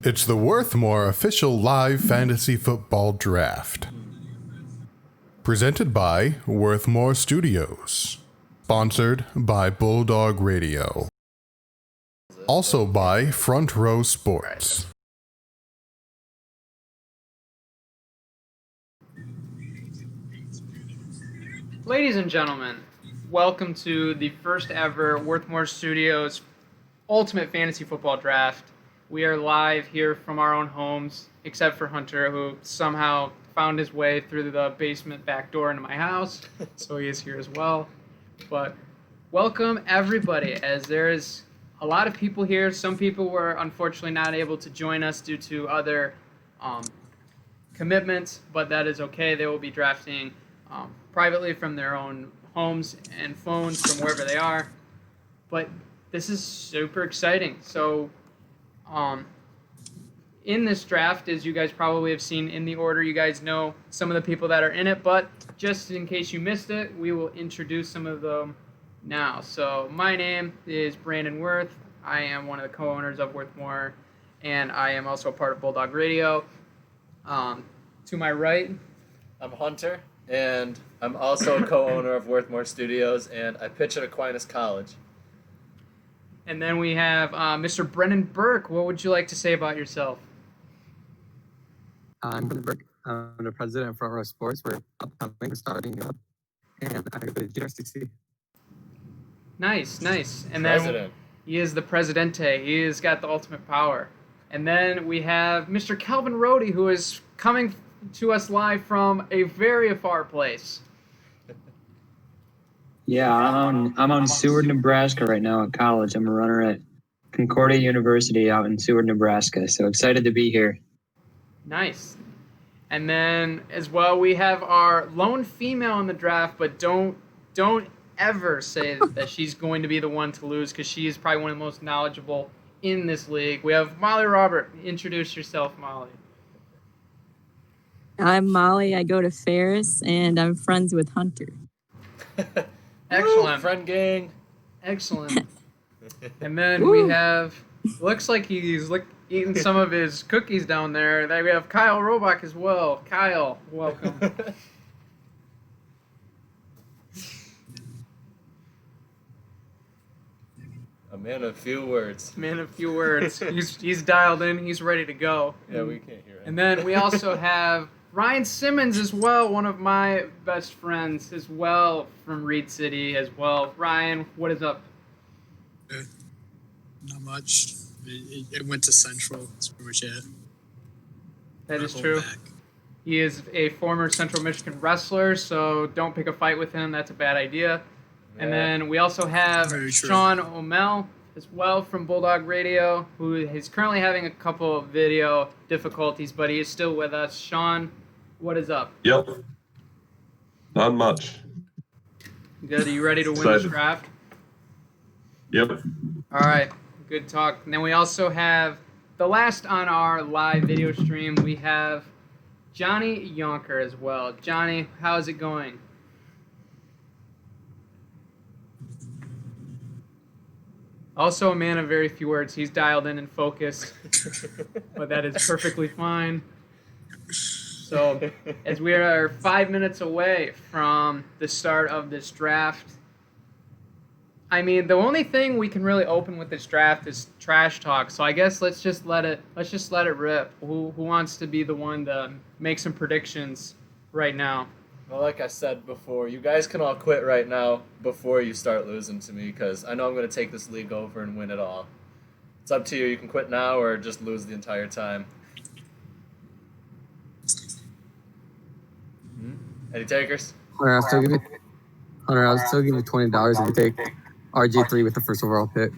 It's the WirthMorr official live fantasy football draft. Presented by WirthMorr Studios. Sponsored by Bulldog Radio. Also by Front Row Sports. Ladies and gentlemen, welcome to the first ever WirthMorr Studios Ultimate Fantasy Football Draft. We are live here from our own homes, except for Hunter, who somehow found his way through the basement back door into my house, so he is here as well. But welcome everybody, as there is a lot of people here. Some people were unfortunately not able to join us due to other commitments, but that is okay. They will be drafting privately from their own homes and phones from wherever they are. But this is super exciting. So in this draft, as you guys probably have seen in the order, you guys know some of the people that are in it, but just in case you missed it, we will introduce some of them now. So my name is Brandon Wirth. I am one of the co-owners of WirthMorr, and I am also a part of Bulldog Radio. To my right, I'm Hunter, and I'm also a co-owner of WirthMorr Studios, and I pitch at Aquinas College. and then we have Mr. Brennan Burke. What would you like to say about yourself? I'm Brendan Burke. I'm the president of Front Row Sports. We're upcoming, we're starting up, and I go to GRCC. Nice. And President. then he is the Presidente. He has got the ultimate power. And then we have Mr. Calvin Rohde, who is coming to us live from a very far place. Yeah, I'm on Seward, Nebraska right now at college. I'm a runner at Concordia University out in Seward, Nebraska. So excited to be here. Nice. And then as well, we have our lone female in the draft, but don't ever say that she's going to be the one to lose, because she is probably one of the most knowledgeable in this league. We have Molly Robert. Introduce yourself, Molly. I'm Molly. I go to Ferris, and I'm friends with Hunter. Excellent. Friend gang. Excellent. And then we have, looks like he's eating some of his cookies down there. Then we have Kyle Robach as well. Kyle, welcome. A man of few words. Man of few words. He's dialed in. He's ready to go. Yeah, we can't hear it. And then we also have Ryan Simmons as well, one of my best friends as well from Reed City as well. Ryan, what is up? Not much. It went to Central. That's pretty much it. That is true. He is a former Central Michigan wrestler, so don't pick a fight with him. That's a bad idea. Yeah. And then we also have Very true. Sean O'Mell as well from Bulldog Radio, who is currently having a couple of video difficulties, but he is still with us. Sean, what is up? Yep. Not much. Good. Are you ready to win this Excited. draft? Yep. All right. Good talk. And then we also have the last on our live video stream. We have Johnny Yonker as well. Johnny, how's it going? Also a man of very few words. He's dialed in and focused, but that is perfectly fine. So, as we are 5 minutes away from the start of this draft, I mean, the only thing we can really open with this draft is trash talk. So I guess let's just let it rip. Who wants to be the one to make some predictions right now? Well, like I said before, you guys can all quit right now before you start losing to me, because I know I'm going to take this league over and win it all. It's up to you. You can quit now or just lose the entire time. Any takers? Hunter, I'll still give you $20 if you take RG3 with the first overall pick.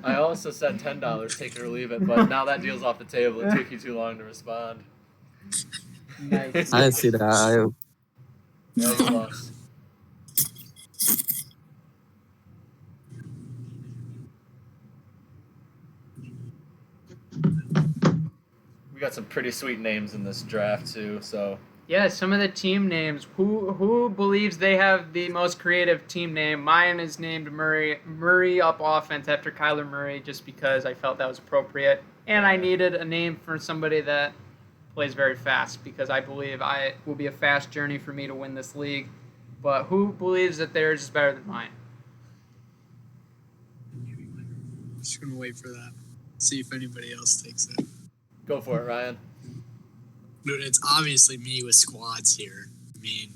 I also said $10, take it or leave it, but now that deal's off the table. It took you too long to respond. Nice. I didn't see that. Yeah, you lost. We got some pretty sweet names in this draft too, so Yeah, some of the team names. Who believes they have the most creative team name? Mine is named Murray Up Offense after Kyler Murray, just because I felt that was appropriate, and I needed a name for somebody that plays very fast, because I believe I will be a fast journey for me to win this league. But who believes that theirs is better than mine? Just gonna wait for that. See if anybody else takes it. Go for it, Ryan. Dude, it's obviously me with squads here. I mean,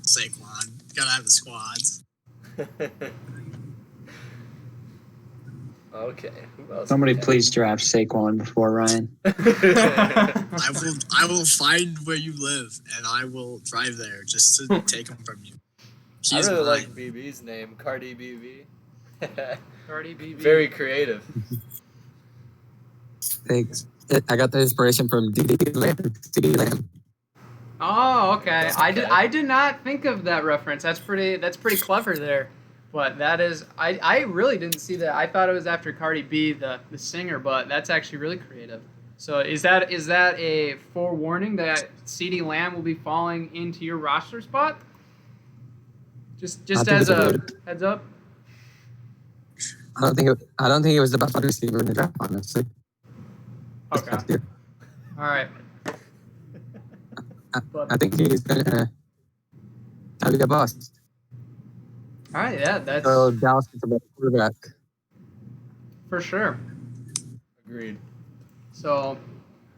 Saquon. Gotta have the squads. Okay. Who else? Somebody please draft Saquon before Ryan. I will find where you live and I will drive there just to take him from you. I He's really mine. like BB's name, Cardi BB. Cardi BB. Very creative. Thanks. I got the inspiration from D.D. Lamb. Oh, okay. Okay. I did not think of that reference. That's pretty clever there. But that is, I really didn't see that. I thought it was after Cardi B, the singer, but that's actually really creative. So is that a forewarning that C.D. Lamb will be falling into your roster spot? Just as a heads up. I don't think it was the best wide receiver in the draft, honestly. Okay. All right. I think he's gonna be a bust. All right. Yeah, that's So Dallas is a better quarterback. for sure. Agreed. So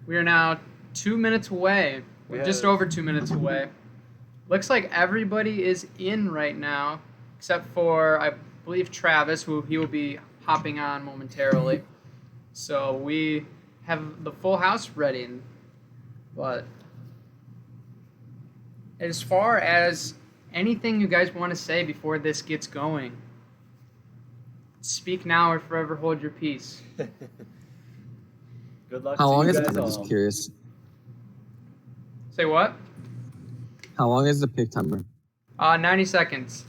we are now 2 minutes away. We're just over 2 minutes away. Looks like everybody is in right now, except for, I believe, Travis, who he will be hopping on momentarily. So we have the full house ready. But as far as anything you guys want to say before this gets going, speak now or forever hold your peace. Good luck How to long you is it? guys I'm all. just curious. Say what? How long is the pick timer? 90 seconds.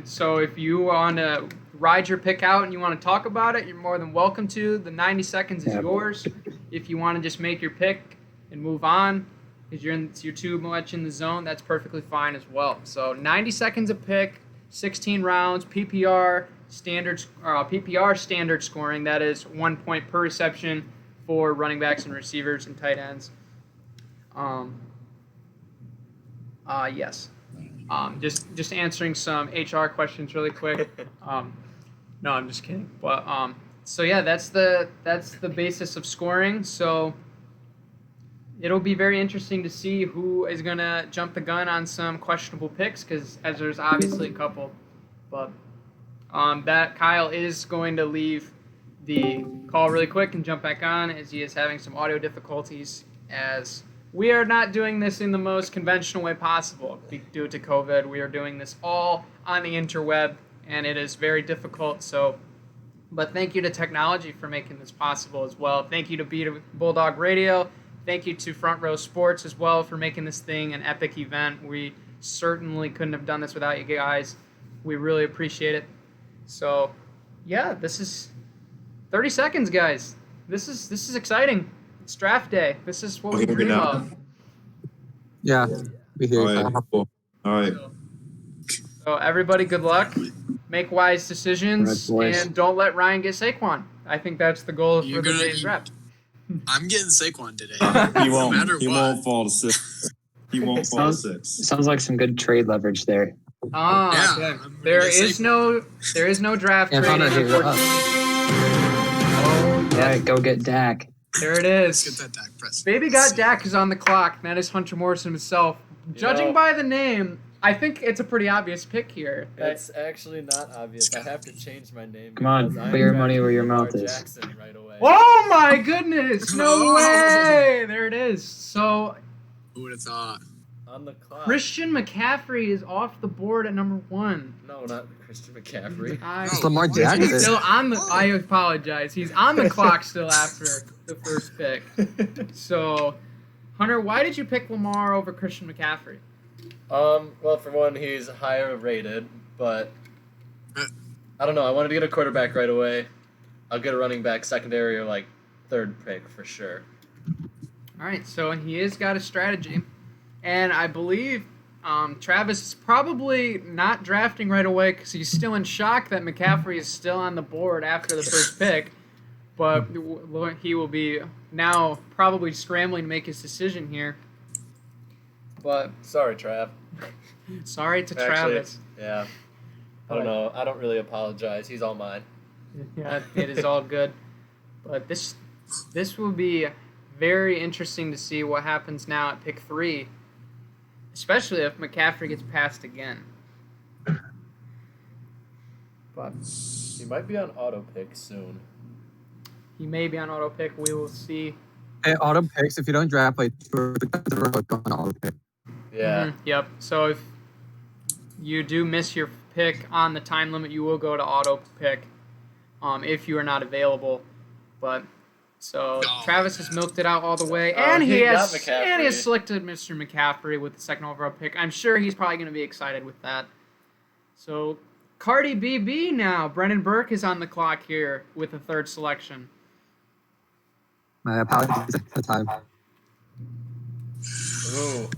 So if you want to ride your pick out and you want to talk about it, you're more than welcome to. The 90 seconds is Yeah. yours. If you want to just make your pick and move on because you're too much in the zone, that's perfectly fine as well. So 90 seconds a pick, 16 rounds, PPR standard scoring. That is 1 point per reception for running backs and receivers and tight ends. Yes. Just answering some HR questions really quick. No, I'm just kidding. But so yeah, that's the basis of scoring. So it'll be very interesting to see who is gonna jump the gun on some questionable picks, because as there's obviously a couple. But that Kyle is going to leave the call really quick and jump back on, as he is having some audio difficulties, as we are not doing this in the most conventional way possible due to COVID. We are doing this all on the interweb, and it is very difficult. But thank you to technology for making this possible as well. Thank you to Bulldog Radio. Thank you to Front Row Sports as well for making this thing an epic event. We certainly couldn't have done this without you guys. We really appreciate it. So, yeah, this is 30 seconds, guys. This is exciting. It's draft day. This is what we dream of. Yeah, we hear All you. right. Cool. All right. So everybody, good luck. Make wise decisions, All right, boys. and don't let Ryan get Saquon. I think that's the goal for the day's draft. I'm getting Saquon today. He No won't. matter He what. won't fall to six. He won't fall to six. Sounds like some good trade leverage there. Ah, Yeah, okay. I'm gonna There get is no draft And trading, Hunter, here, unfortunately. Oh, All yes. right, go get Dak. There it Let's get is. that Dak press. Baby got Dak is on the clock. That is Hunter Morrison himself. Judging know- by the name, I think it's a pretty obvious pick here. It's actually not obvious. I have to change my name. Come on, because I'm put your money drafting where your Lamar mouth is. Jackson right away. Oh my goodness! No Oh. way! There it is. So Who would have thought? On the clock. Christian McCaffrey is off the board at number 1. No, not Christian McCaffrey. It's Lamar Jackson. He's still on the. I apologize. He's on the clock still after the first pick. So, Hunter, why did you pick Lamar over Christian McCaffrey? Well, for one, he's higher rated, but I don't know. I wanted to get a quarterback right away. I'll get a running back secondary or third pick for sure. All right, so he has got a strategy, And I believe Travis is probably not drafting right away because he's still in shock that McCaffrey is still on the board after the first pick. But he will be now probably scrambling to make his decision here. But Sorry, Trav. sorry to Actually, Travis. Yeah. I don't know. I don't really apologize. He's all mine. Yeah, it is all good. But this will be very interesting to see what happens now at pick 3, especially if McCaffrey gets passed again. But He might be on auto pick soon. he may be on auto pick. We will see. Hey, auto picks. If you don't draft like 2 guys in a row, go on auto pick. Yeah. Yep. So if you do miss your pick on the time limit, you will go to auto pick if you are not available. But so Travis has milked it out all the way, and he he got has McCaffrey. selected Mr. McCaffrey with the second overall pick. I'm sure he's probably going to be excited with that. So Cardi BB now. Brennan Burke is on the clock here with the 3rd selection. My apologies at the time. Ooh.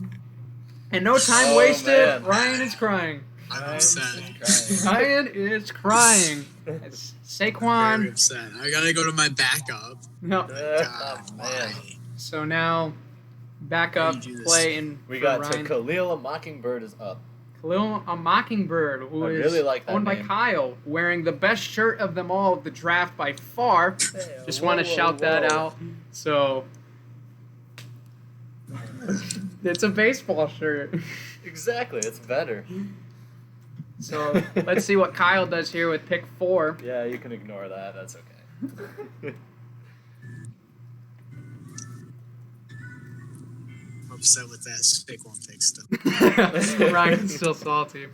And no time Oh, wasted. man. Ryan is crying. I'm upset. Ryan is crying. It's Saquon. Very upset. I gotta go to my backup. No. God, Oh, man. why? So now, backup How do you do this? play in We for got Ryan. to Khalil, a Mockingbird is up. Khalil a Mockingbird, who I is really like that owned by name. Kyle, wearing the best shirt of them all of the draft by far. Just want to shout that out. So, it's a baseball shirt. Exactly, it's better. So, let's see what Kyle does here with pick 4. Yeah, you can ignore that. That's okay. I'm upset with that Saquon pick still. Ryan's still salty.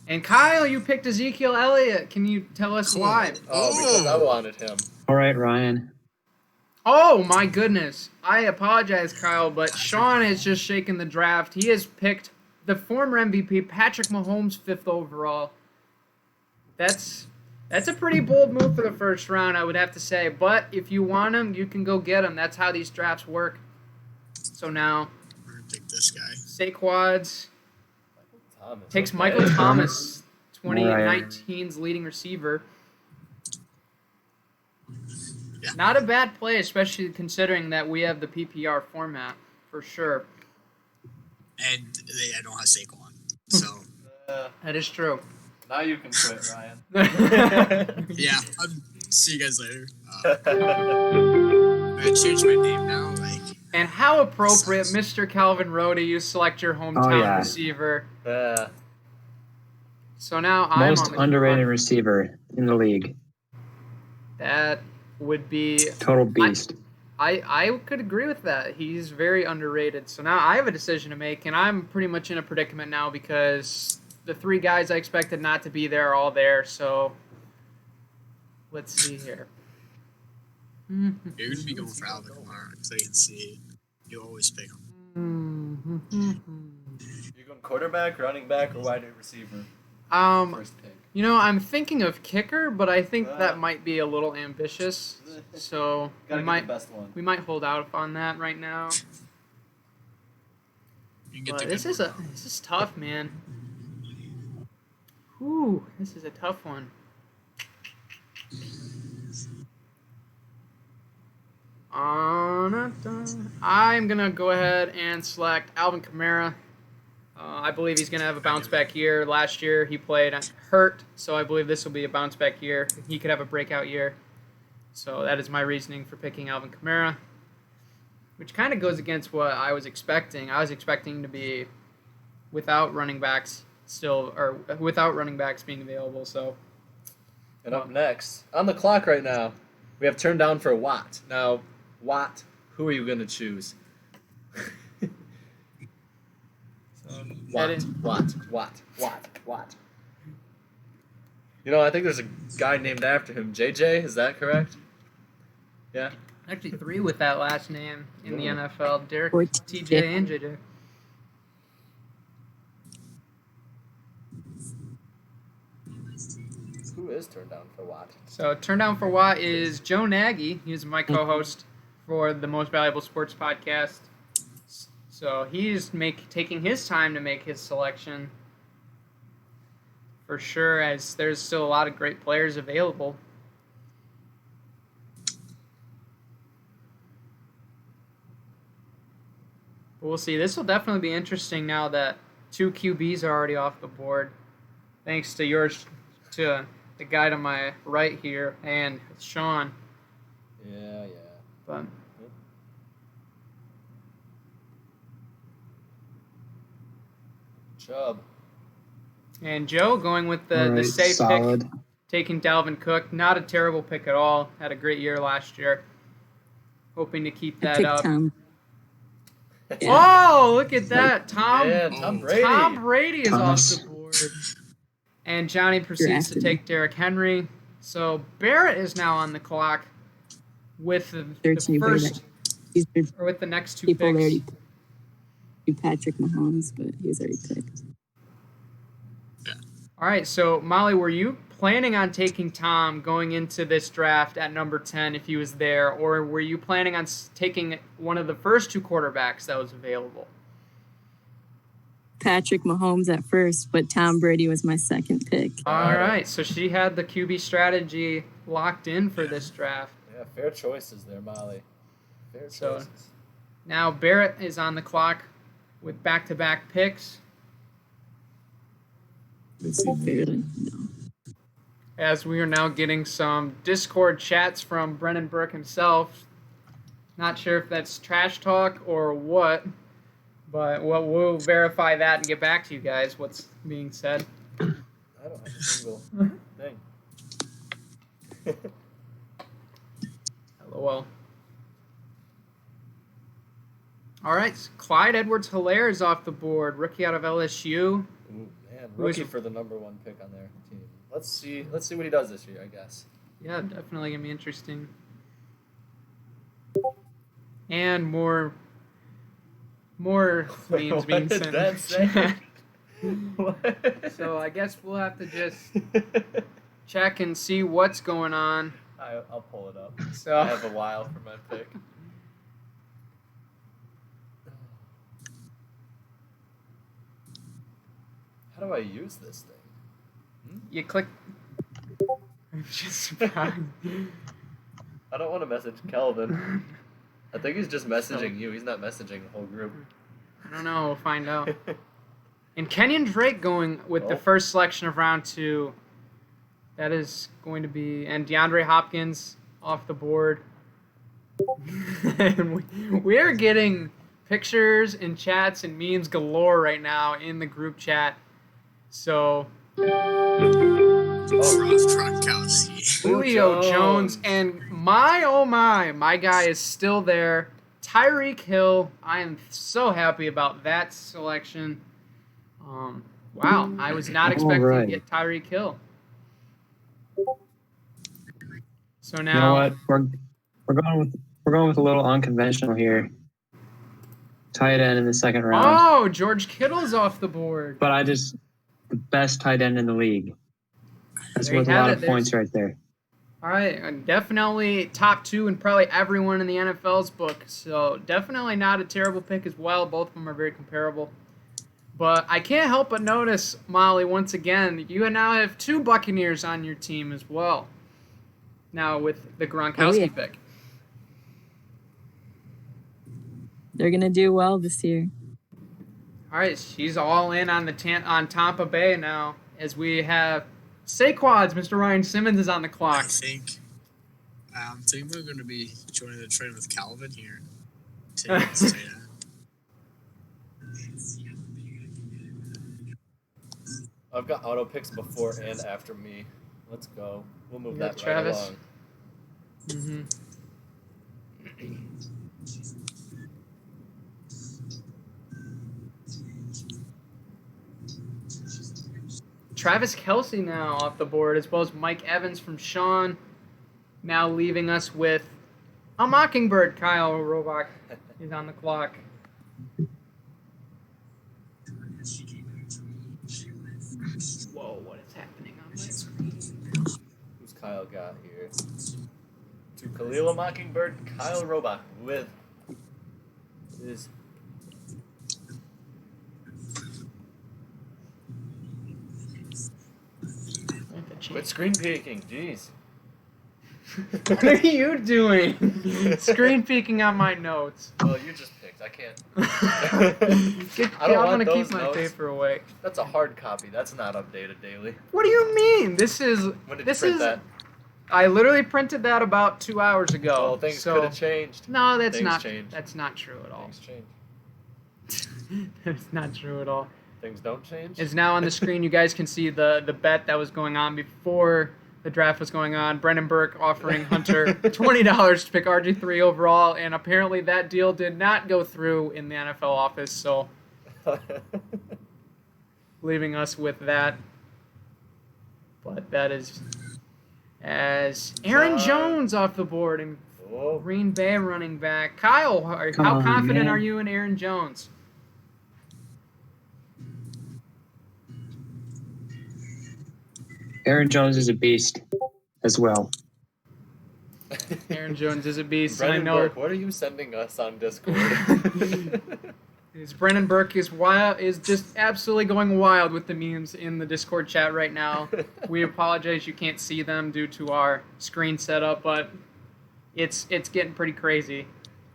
And Kyle, you picked Ezekiel Elliott. Can you tell us why? Oh, because I wanted him. All right, Ryan. Oh my goodness. I apologize, Kyle, but Sean has just shaken the draft. He has picked the former MVP, Patrick Mahomes, 5th overall. That's a pretty bold move for the first round, I would have to say. But if you want him, you can go get him. That's how these drafts work. So now, We're gonna pick this guy. Saquads Thomas. takes okay. Michael Thomas, 2019's leading receiver. Yeah. Not a bad play, especially considering that we have the PPR format, for sure. And I don't have Saquon. So, That is true. Now you can quit, Ryan. yeah. See you guys later. I'm gonna change my name now. Like, And how appropriate, Mr. Calvin Rhodey, you select your hometown yeah. receiver. Yeah. So now I'm Most on the underrated clock. receiver in the league. That would be... Total beast. I could agree with that. He's very underrated. So now I have a decision to make, and I'm pretty much in a predicament now because the 3 guys I expected not to be there are all there. So let's see here. you're gonna be going for Alvin Kamara because I can see you always pick him. You going quarterback, running back, or wide receiver? First pick. You know, I'm thinking of kicker, but I think that might be a little ambitious. So Gotta we get might the best one. we might hold out on that right now. You can get But the this good is this is tough, man. Whew, this is a tough one. I'm gonna go ahead and select Alvin Kamara. I believe he's gonna have a bounce back year. Last year he played hurt, so I believe this will be a bounce back year. He could have a breakout year. So that is my reasoning for picking Alvin Kamara, which kind of goes against what I was expecting. I was expecting to be without running backs without running backs being available. So And up next, on the clock right now, we have turned down for Watt. Now, Watt, who are you going to choose? Watt. You know, I think there's a guy named after him. JJ, is that correct? Yeah. actually 3 with that last name in the Ooh. NFL. Derek, Or TJ, and JJ. Who is turned down for Watt? So turn down for Watt is Joe Nagy. He's my co-host for the Most Valuable Sports podcast. So he's taking his time to make his selection for sure, as there's still a lot of great players available. But we'll see. This will definitely be interesting now that 2 QBs are already off the board. Thanks to to the guy to my right here and Sean. Yeah. But Chubb. and Joe going with the Alright, safe solid. pick, taking Dalvin Cook. Not a terrible pick at all. Had a great year last year. Hoping to keep I that picked up. Tom. Oh, look at that. Tom Brady. Tom Brady is Thomas. off the board. And Johnny proceeds to after me. take Derrick Henry. So Barrett is now on the clock with the 13 first, These are or with the next 2 people picks. already do Patrick Mahomes, but he's already picked. All right, so Molly, were you planning on taking Tom going into this draft at number 10 if he was there, or were you planning on taking one of the first 2 quarterbacks that was available? Patrick Mahomes at first, but Tom Brady was my second pick. All right, so she had the QB strategy locked in for this draft. Yeah, fair choices there, Molly. Fair So- choices. Now Barrett is on the clock with back-to-back picks. Let's see, fairly. No. As we are now getting some Discord chats from Brennan Burke himself. Not sure if that's trash talk or what, but we'll verify that and get back to you guys what's being said. I don't have a single thing. LOL. All right, Clyde Edwards-Helaire is off the board, rookie out of LSU. Ooh, man, Who is- rookie for the number 1 pick on their team. Let's see what he does this year, I guess. Yeah, definitely gonna be interesting. And more memes being What did sent. that say? What? So I guess we'll have to just check and see what's going on. I'll pull it up. So I have a while for my pick. How do I use this thing? you click. I'm just surprised. I don't want to message Kelvin. I think he's just messaging you. He's not messaging the whole group. I don't know. We'll find out. And Kenyon Drake going with the Oh. first selection of round 2. That is going to be, and DeAndre Hopkins off the board. And we are getting pictures and chats and memes galore right now in the group chat. So Gronkowski. Julio Jones and my guy is still there. Tyreek Hill. I am so happy about that selection. Wow, I was not expecting to right. get Tyreek Hill. So You now, know what? We're going with a little unconventional here. Tight end in the second round. oh, George Kittle's off the board. But the best tight end in the league. That's There you worth a have lot it. of points right there. All right, and definitely top 2 and probably everyone in the NFL's book. So definitely not a terrible pick as well. Both of them are very comparable. But I can't help but notice, Molly, once again, you now have 2 Buccaneers on your team as well. Now with the Gronkowski pick. They're going to do well this year. All right, she's all in on on Tampa Bay now as we have Saquads. Mr. Ryan Simmons is on the I clock. think we're going to be joining the trend with Calvin here. To I've got auto picks before and after me. Let's go. We'll move You that got Travis? right along. Travis Kelce now off the board, as well as Mike Evans from Sean. Now leaving us with a Mockingbird. Kyle Robach is on the clock. Whoa, what is happening on my screen? Who's Kyle got here? To Khalil Mockingbird, Kyle Robach with his Quit screen peeking, jeez. What are you doing? Screen peeking on my notes. Well, you just picked. I can't. I'm gonna keep those my notes. paper away. That's a hard copy. That's not updated daily. What do you mean? This is. When did this you print is. that? I literally printed that about 2 hours ago. Well, things so, could have changed. No, that's Things not. change. That's not true at all. Things change. That's not true at all. Things don't change. Is now on the screen. You guys can see the bet that was going on before the draft was going on. Brendan Burke offering Hunter $20 to pick RG3 overall, and apparently that deal did not go through in the NFL office. So, leaving us with that. But that is as Aaron Jones off the board and Oh, Green Bay running back. Kyle, how Come on, confident man. are you in Aaron Jones? Aaron Jones is a beast as well. Aaron Jones is a beast. And I Brendan know Burke, what are you sending us on Discord? Brendan Burke is wild, is just absolutely going wild with the memes in the Discord chat right now. We apologize you can't see them due to our screen setup, but it's getting pretty crazy.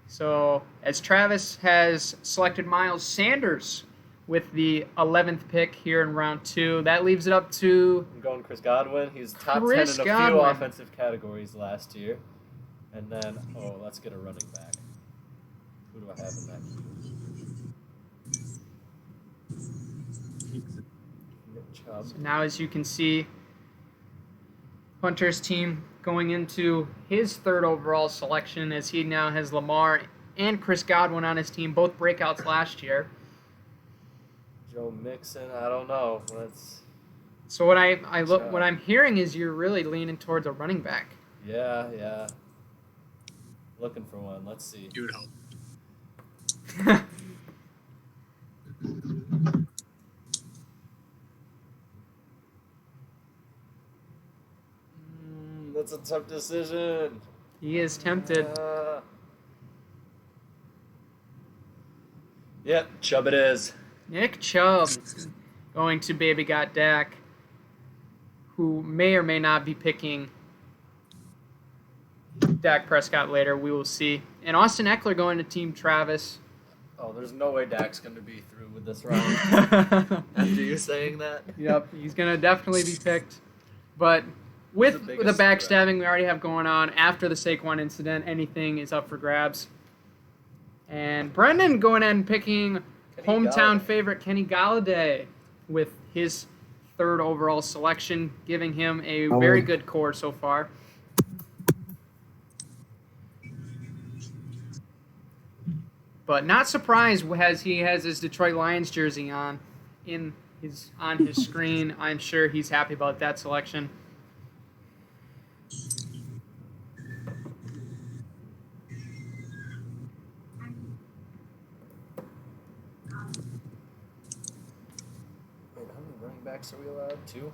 So as Travis has selected Miles Sanders with the 11th pick here in round 2, that leaves it up to I'm going Chris Godwin. He's top Chris 10 in a Godwin. few offensive categories last year. And then, let's get a running back. Who do I have in that queue? Nick Chubb. So now, as you can see, Hunter's team going into his 3rd overall selection, as he now has Lamar and Chris Godwin on his team, both breakouts last year. Joe Mixon, I don't know. Let's. So what what I'm hearing is you're really leaning towards a running back. Yeah. Looking for one. Let's see. You would hope. That's a tough decision. He is tempted. Yep, Chubb it is. Nick Chubb going to Baby Got Dak, who may or may not be picking Dak Prescott later. We will see. And Austin Eckler going to Team Travis. Oh, there's no way Dak's going to be through with this round. After you saying that. Yep, he's going to definitely be picked. But with the the biggest backstabbing we already have going on after the Saquon incident, anything is up for grabs. And Brendan going ahead and picking hometown favorite Kenny Galladay with his 3rd overall selection, giving him a very good core so far. But not surprised as he has his Detroit Lions jersey on his screen. I'm sure he's happy about that selection. Wait, how many running backs are we allowed? 2?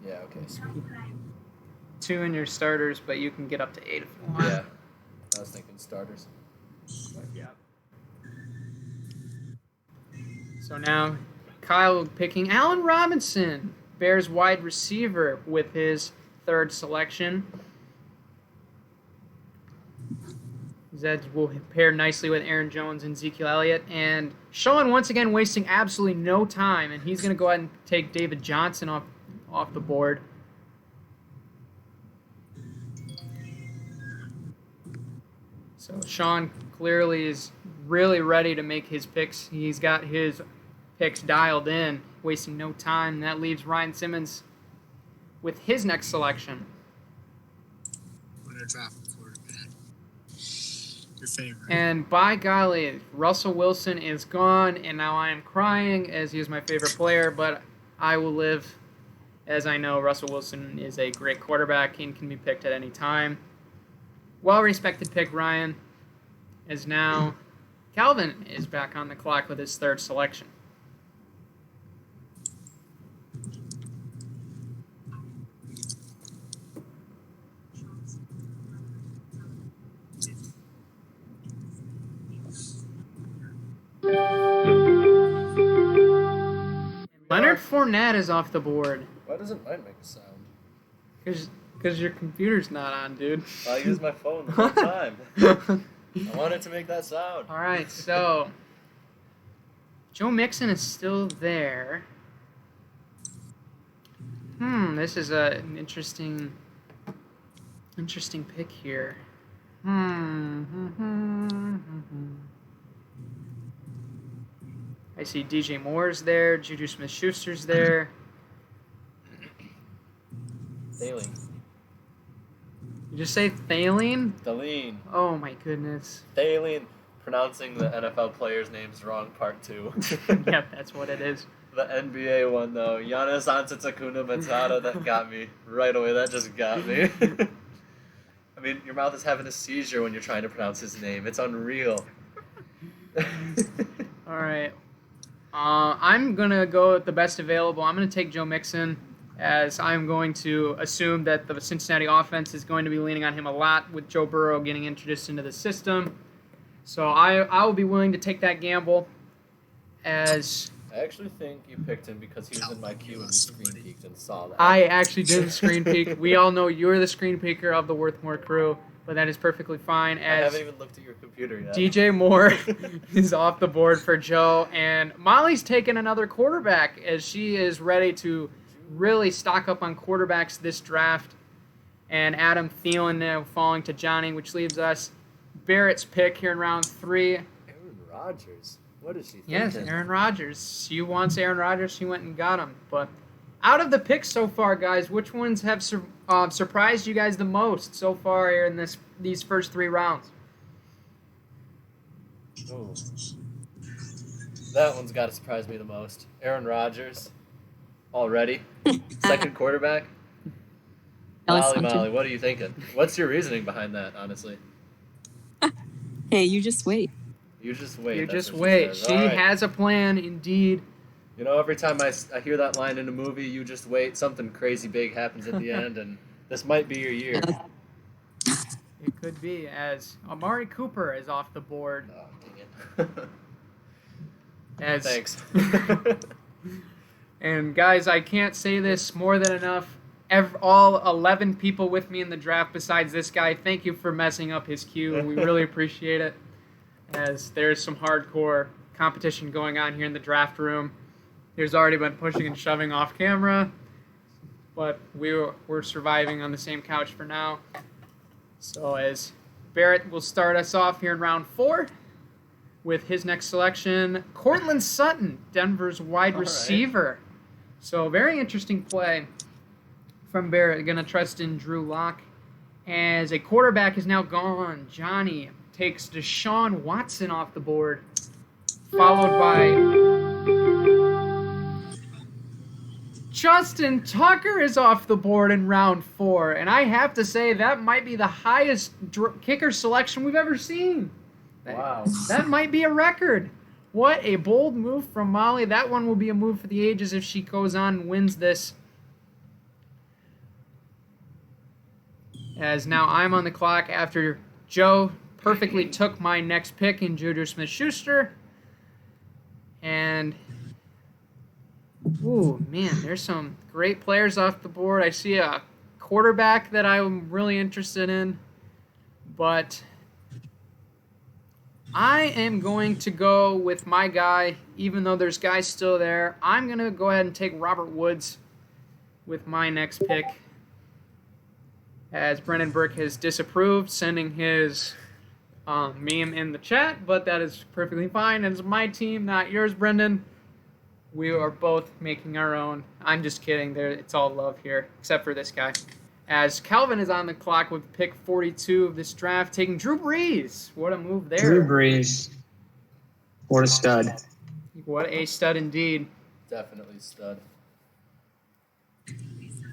Yeah, okay, sweet. 2 in your starters, but you can get up to 8 if you want. Yeah, I was thinking starters. But yeah. So now, Kyle picking Allen Robinson, Bears wide receiver, with his 3rd selection. That will pair nicely with Aaron Jones and Ezekiel Elliott. And Sean once again wasting absolutely no time, and he's going to go ahead and take David Johnson off the board. So Sean clearly is really ready to make his picks. He's got his picks dialed in, wasting no time. That leaves Ryan Simmons with his next selection. I'm gonna draft a quarterback. Your favorite. And by golly, Russell Wilson is gone, and now I am crying as he is my favorite player, but I will live as I know Russell Wilson is a great quarterback and can be picked at any time. Well-respected pick, Ryan, as now Calvin is back on the clock with his 3rd selection. Leonard Fournette is off the board. Why doesn't mine make a sound? Because your computer's not on, dude. I use my phone the whole time. I wanted to make that sound. All right, so Joe Mixon is still there. This is an interesting pick here. I see DJ Moore's there, Juju Smith-Schuster's there. Thaleen. You just say Thaleen? Thaleen. Oh my goodness. Thaleen. Pronouncing the NFL players' names wrong, part 2. Yep, that's what it is. The NBA one, though. Giannis Antetokounmpo Matata, that got me right away. That just got me. I mean, your mouth is having a seizure when you're trying to pronounce his name. It's unreal. All right. I'm going to go with the best available. I'm going to take Joe Mixon, as I'm going to assume that the Cincinnati offense is going to be leaning on him a lot with Joe Burrow getting introduced into the system. So I will be willing to take that gamble, as I actually think you picked him because he was in my queue and you screen peeked and saw that. I actually did the screen peek. We all know you're the screen peeker of the WirthMorr crew, but that is perfectly fine, I as haven't even looked at your computer yet. DJ Moore is off the board for Joe, and Molly's taken another quarterback, as she is ready to really stock up on quarterbacks this draft, and Adam Thielen now falling to Johnny, which leaves us Barrett's pick here in round 3. Aaron Rodgers. What is she thinking? Yes, Aaron Rodgers. She wants Aaron Rodgers. She went and got him. But out of the picks so far, guys, which ones have surprised you guys the most so far here in these first 3 rounds? Ooh. That one's got to surprise me the most. Aaron Rodgers. Already. Second quarterback. Molly, what are you thinking? What's your reasoning behind that, honestly? Hey, you just wait. You just wait. You that's just what wait. says. She All right. has a plan, indeed. You know, every time I hear that line in a movie, you just wait, something crazy big happens at the end, and this might be your year. It could be, as Amari Cooper is off the board. Oh, dang it. As Thanks. And guys, I can't say this more than enough. All 11 people with me in the draft besides this guy, thank you for messing up his queue. We really appreciate it, as there's some hardcore competition going on here in the draft room. There's already been pushing and shoving off camera, but we're surviving on the same couch for now. So as Barrett will start us off here in round 4 with his next selection, Cortland Sutton, Denver's wide receiver. So very interesting play from Barrett. Going to trust in Drew Lock. As a quarterback is now gone, Johnny takes Deshaun Watson off the board, followed by Justin Tucker is off the board in round 4. And I have to say, that might be the highest kicker selection we've ever seen. Wow. That might be a record. What a bold move from Molly. That one will be a move for the ages if she goes on and wins this. As now I'm on the clock after Joe perfectly took my next pick in Juju Smith-Schuster. And, ooh, man, there's some great players off the board. I see a quarterback that I'm really interested in. But I am going to go with my guy, even though there's guys still there. I'm going to go ahead and take Robert Woods with my next pick, as Brendan Burke has disapproved sending his meme in the chat, but that is perfectly fine. It's my team, not yours, Brendan. We are both making our own. I'm just kidding. It's all love here, except for this guy. As Calvin is on the clock with pick 42 of this draft, taking Drew Brees. What a move there. Drew Brees. What a stud. What a stud indeed. Definitely stud.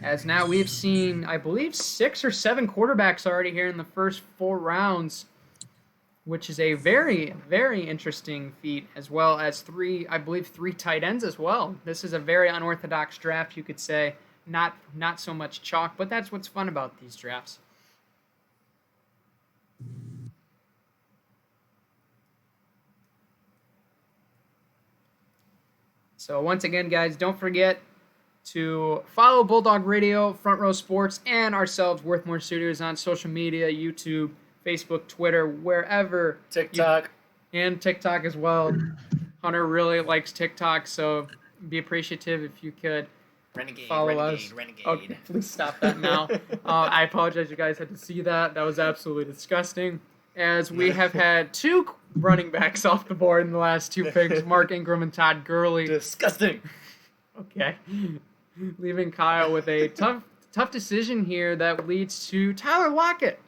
As now we've seen, I believe, 6 or 7 quarterbacks already here in the first 4 rounds, which is a very, very interesting feat, as well as 3 tight ends as well. This is a very unorthodox draft, you could say. Not so much chalk, but that's what's fun about these drafts. So once again, guys, don't forget, to follow Bulldog Radio, Front Row Sports, and ourselves, WirthMorr Studios, on social media, YouTube, Facebook, Twitter, wherever. TikTok. And TikTok as well. Hunter really likes TikTok, so be appreciative if you could follow us. Okay, please stop that now. I apologize you guys had to see that. That was absolutely disgusting. As we have had 2 running backs off the board in the last 2 picks, Mark Ingram and Todd Gurley. Disgusting. Okay. Leaving Kyle with a tough decision here that leads to Tyler Lockett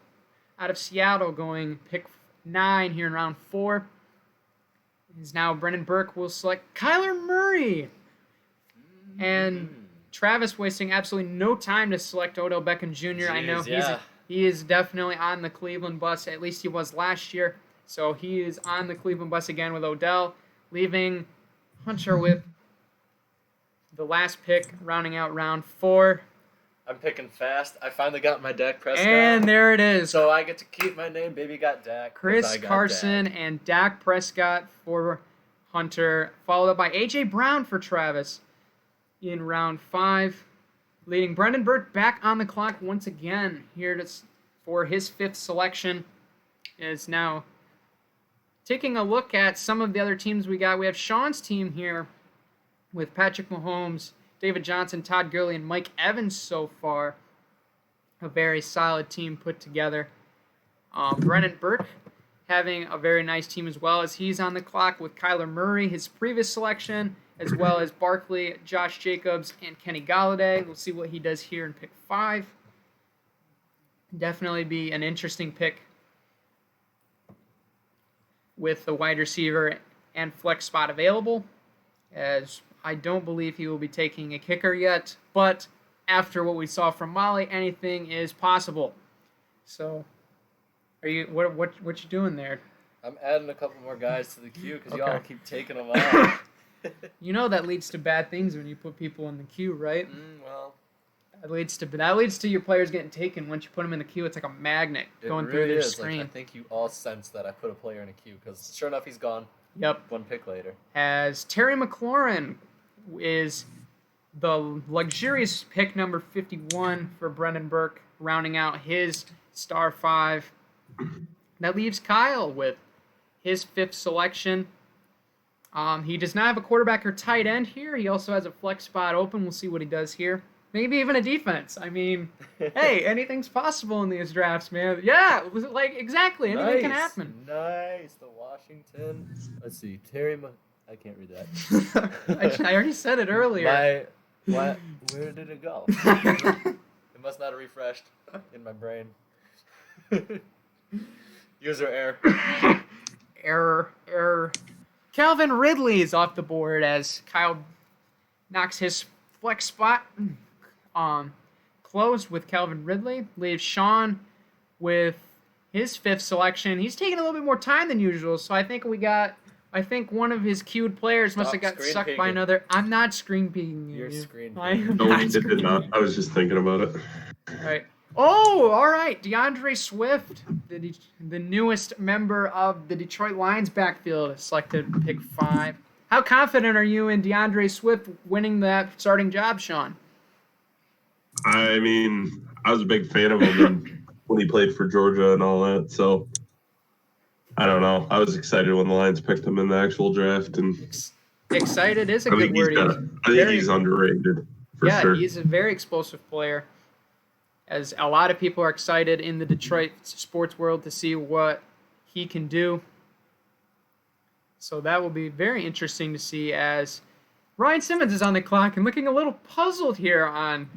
out of Seattle going pick 9 here in round 4. Is now Brendan Burke will select Kyler Murray. And Travis wasting absolutely no time to select Odell Beckham Jr. I know he is definitely on the Cleveland bus. At least he was last year. So he is on the Cleveland bus again with Odell, leaving Hunter with the last pick, rounding out round 4. I'm picking fast. I finally got my Dak Prescott. And there it is. So I get to keep my name. Baby got Dak. Chris Carson and Dak Prescott for Hunter, followed up by A.J. Brown for Travis in round 5, leading Brendan Burke back on the clock once again here for his 5th selection. Is now taking a look at some of the other teams we got. We have Sean's team here with Patrick Mahomes, David Johnson, Todd Gurley, and Mike Evans so far. A very solid team put together. Brendan Burke having a very nice team as well, as he's on the clock with Kyler Murray, his previous selection, as well as Barkley, Josh Jacobs, and Kenny Galladay. We'll see what he does here in pick 5. Definitely be an interesting pick with the wide receiver and flex spot available, as I don't believe he will be taking a kicker yet, but after what we saw from Molly, anything is possible. So, are you what you doing there? I'm adding a couple more guys to the queue because y'all keep taking them out. You know that leads to bad things when you put people in the queue, right? Well, that leads to your players getting taken. Once you put them in the queue, it's like a magnet going through their screen. Like, I think you all sense that I put a player in a queue because sure enough, he's gone. Yep. 1 pick later. As Terry McLaurin is the luxurious pick number 51 for Brendan Burke, rounding out his star 5. That leaves Kyle with his 5th selection. He does not have a quarterback or tight end here. He also has a flex spot open. We'll see what he does here. Maybe even a defense. I mean, hey, anything's possible in these drafts, man. Yeah, like, exactly. Anything can happen. Nice. The Washington. Let's see. I can't read that. I already said it earlier. Where did it go? It must not have refreshed in my brain. User error. Error. Calvin Ridley is off the board as Kyle knocks his flex spot closed with Calvin Ridley. Leaves Sean with his 5th selection. He's taking a little bit more time than usual, so I think one of his queued players must have got sucked by another. I'm not screen peeking you. You're screen peeking. No, it did not. I was just thinking about it. All right. Oh, all right. DeAndre Swift, the newest member of the Detroit Lions backfield, is selected pick 5. How confident are you in DeAndre Swift winning that starting job, Sean? I mean, I was a big fan of him when he played for Georgia and all that, so I don't know. I was excited when the Lions picked him in the actual draft. And excited is a good word. I think he's underrated, for sure. Yeah, he's a very explosive player. As a lot of people are excited in the Detroit sports world to see what he can do. So that will be very interesting to see, as Ryan Simmons is on the clock and looking a little puzzled here on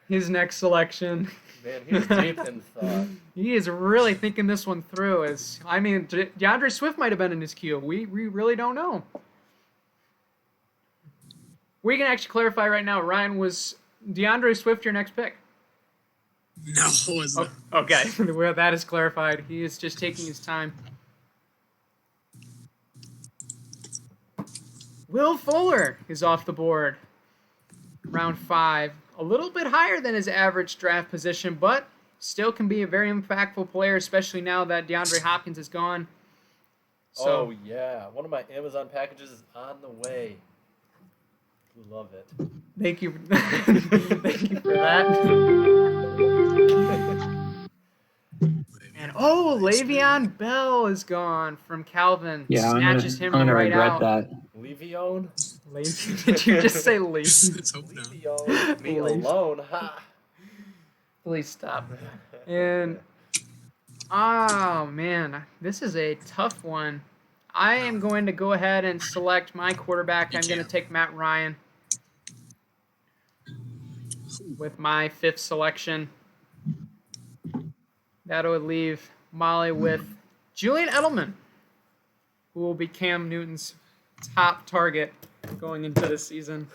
his next selection. Man, he's deep in thought. He is really thinking this one through. DeAndre Swift might have been in his queue. We really don't know. We can actually clarify right now, Ryan, was DeAndre Swift your next pick? No, it wasn't. Oh, okay, well, that is clarified. He is just taking his time. Will Fuller is off the board. Round 5. A little bit higher than his average draft position, but still can be a very impactful player, especially now that DeAndre Hopkins is gone. So, yeah. One of my Amazon packages is on the way. Love it. Thank you. Thank you for that. And Le'Veon Bell is gone from Calvin. Yeah, Snatches I'm him gonna right regret out. that. Le'Veon? Did you just say Leave? Let's hope not. Le'Veon. Me Leave. alone. Ha! Please stop. And oh man, this is a tough one. I am going to go ahead and select my quarterback. I'm going to take Matt Ryan with my 5th selection. That would leave Molly with Julian Edelman, who will be Cam Newton's top target going into the season.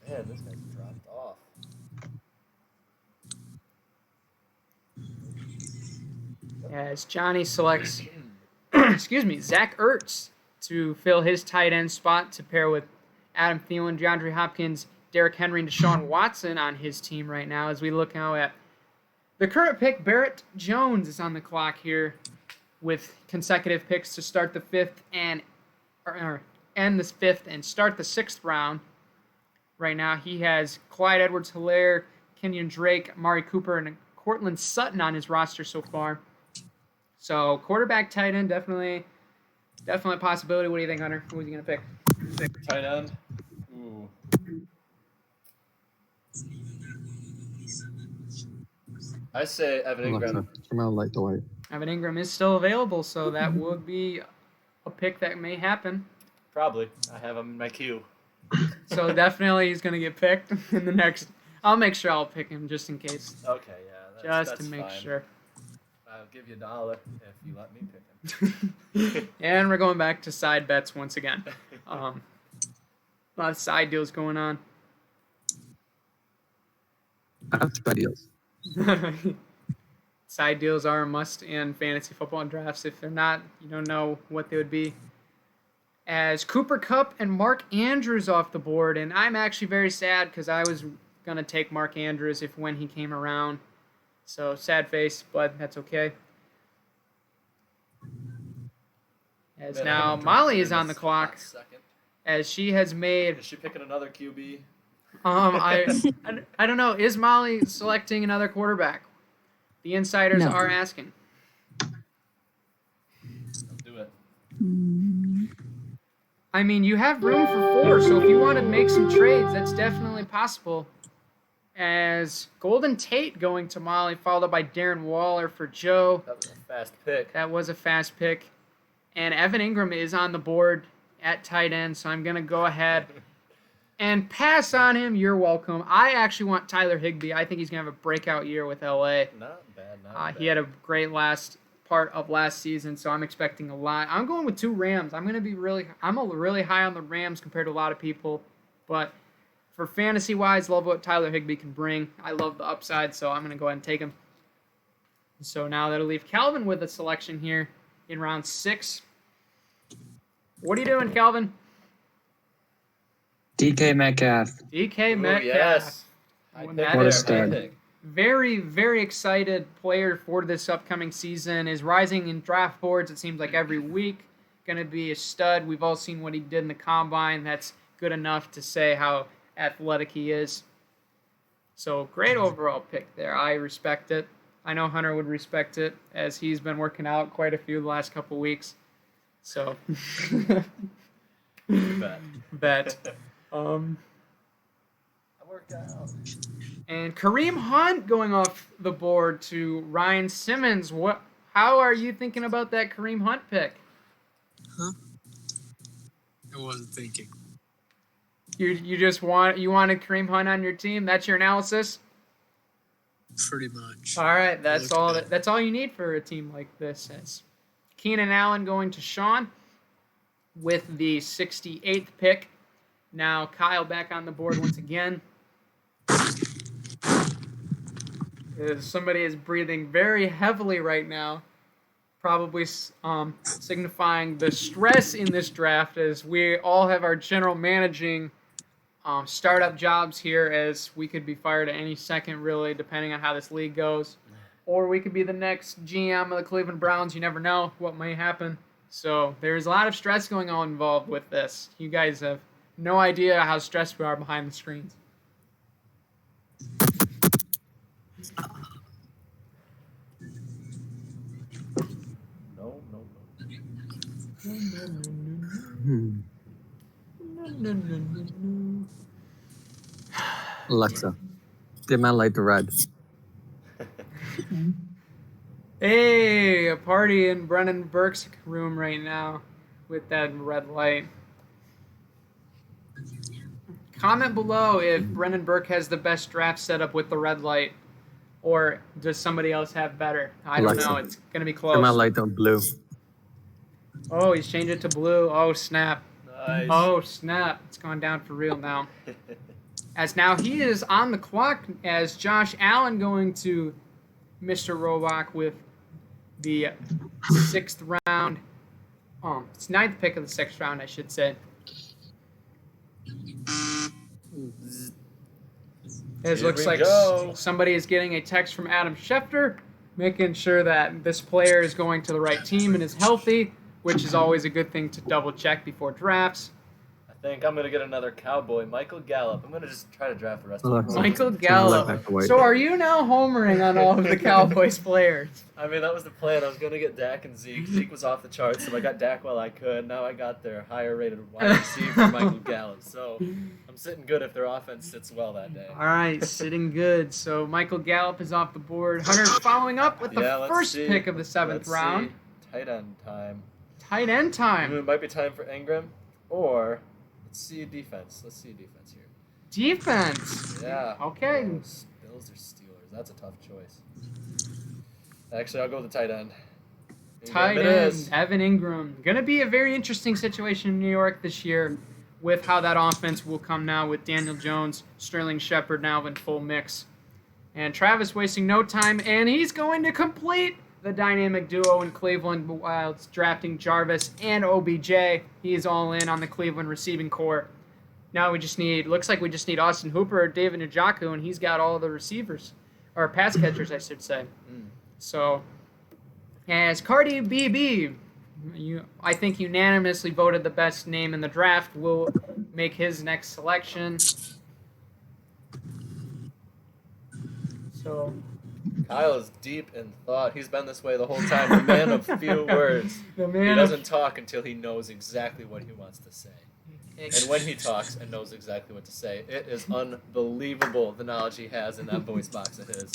Man, this guy's dropped off. As Johnny selects, excuse me, Zach Ertz to fill his tight end spot to pair with Adam Thielen, DeAndre Hopkins, Derrick Henry, and Deshaun Watson on his team right now. As we look now at the current pick, Barrett Jones is on the clock here with consecutive picks to start the 5th and end the 5th and start the 6th round. Right now, he has Clyde Edwards-Helaire, Kenyon Drake, Amari Cooper, and Cortland Sutton on his roster so far. So quarterback, tight end, definitely a possibility. What do you think, Hunter? Who is he gonna pick? Tight end. Ooh. I say Evan Ingram. From light to white. Evan Ingram is still available, so that would be a pick that may happen. Probably. I have him in my queue. So definitely he's gonna get picked in the next. I'll make sure I'll pick him just in case. Okay, yeah. Just that's to make fine. sure. I'll give you $1 if you let me pick him. And we're going back to side bets once again. A lot of side deals going on. That's bad deals. Side deals are a must in fantasy football drafts. If they're not, you don't know what they would be. As Cooper Kupp and Mark Andrews off the board, and I'm actually very sad because I was going to take Mark Andrews when he came around. So sad face, but that's okay. As Man, now I'm Molly is in on the this clock, hot second. as she has made. Is she picking another QB? I don't know. Is Molly selecting another quarterback? The insiders No. are asking. Let's do it. I mean, you have room for 4, so if you want to make some trades, that's definitely possible. As Golden Tate going to Molly, followed up by Darren Waller for Joe. That was a fast pick. That was a fast pick. And Evan Ingram is on the board at tight end, so I'm going to go ahead and pass on him. You're welcome. I actually want Tyler Higbee. I think he's going to have a breaking year with LA. Not bad, not bad. He had a great last part of last season, so I'm expecting a lot. I'm going with 2 Rams. I'm really high on the Rams compared to a lot of people, but for fantasy-wise, love what Tyler Higbee can bring. I love the upside, so I'm going to go ahead and take him. So now that'll leave Calvin with a selection here in round 6. What are you doing, Calvin? DK Metcalf. DK Ooh, Metcalf. yes. That What a is stud. very, very excited player for this upcoming season. Is rising in draft boards, it seems like every week. Going to be a stud. We've all seen what he did in the combine. That's good enough to say how athletic he is. So great overall pick there. I respect it. I know Hunter would respect it, as he's been working out quite a few the last couple weeks. So bet. I worked out. And Kareem Hunt going off the board to Ryan Simmons. How are you thinking about that Kareem Hunt pick? Huh? I wasn't thinking. You wanted Kareem Hunt on your team? That's your analysis? Pretty much. All right, that's Looked all. good. That's all you need for a team like this. It's Keenan Allen going to Sean with the 68th pick. Now Kyle back on the board once again. Somebody is breathing very heavily right now, probably signifying the stress in this draft, as we all have our general managing startup jobs here, as we could be fired at any second, really, depending on how this league goes. Or we could be the next GM of the Cleveland Browns. You never know what may happen. So there's a lot of stress going on involved with this. You guys have no idea how stressed we are behind the screens. No. Alexa, dim my light to red. Hey, a party in Brennan Burke's room right now with that red light. Comment below if Brennan Burke has the best draft setup with the red light, or does somebody else have better? I don't Alexa, know. It's going to be Dim my close. light to blue. Oh, he's changed it to blue. Oh, snap. Nice. Oh, snap. It's gone down for real now. As now he is on the clock as Josh Allen going to Mr. Robach with the 6th round. Oh, it's 9th pick of the 6th round, I should say. It looks like somebody is getting a text from Adam Schefter, making sure that this player is going to the right team and is healthy, which is always a good thing to double check before drafts. I think I'm going to get another Cowboy, Michael Gallup. I'm going to just try to draft the rest of them. Michael Gallup. So are you now homering on all of the Cowboys players? I mean, that was the plan. I was going to get Dak and Zeke. Zeke was off the charts, so I got Dak while I could. Now I got their higher-rated wide receiver, Michael Gallup. So I'm sitting good if their offense sits well that day. All right, sitting good. So Michael Gallup is off the board. Hunter following up with the first pick of the 7th round. Tight end time. Tight end time. It might be time for Ingram, or let's see defense. Let's see defense here. Defense. Yeah. Okay. Bills or Steelers. That's a tough choice. Actually, I'll go with the tight end. Tight end, Evan Ingram. Going to be a very interesting situation in New York this year with how that offense will come now with Daniel Jones, Sterling Shepard now in full mix. And Travis wasting no time, and he's going to complete the dynamic duo in Cleveland while drafting Jarvis and OBJ. He is all in on the Cleveland receiving core. Now looks like we just need Austin Hooper or David Njoku, and he's got all the receivers, or pass catchers, I should say. So, as Cardi BB, I think unanimously voted the best name in the draft, will make his next selection. So, Kyle is deep in thought. He's been this way the whole time. The man of few words. He doesn't talk until he knows exactly what he wants to say. And when he talks and knows exactly what to say, it is unbelievable the knowledge he has in that voice box of his.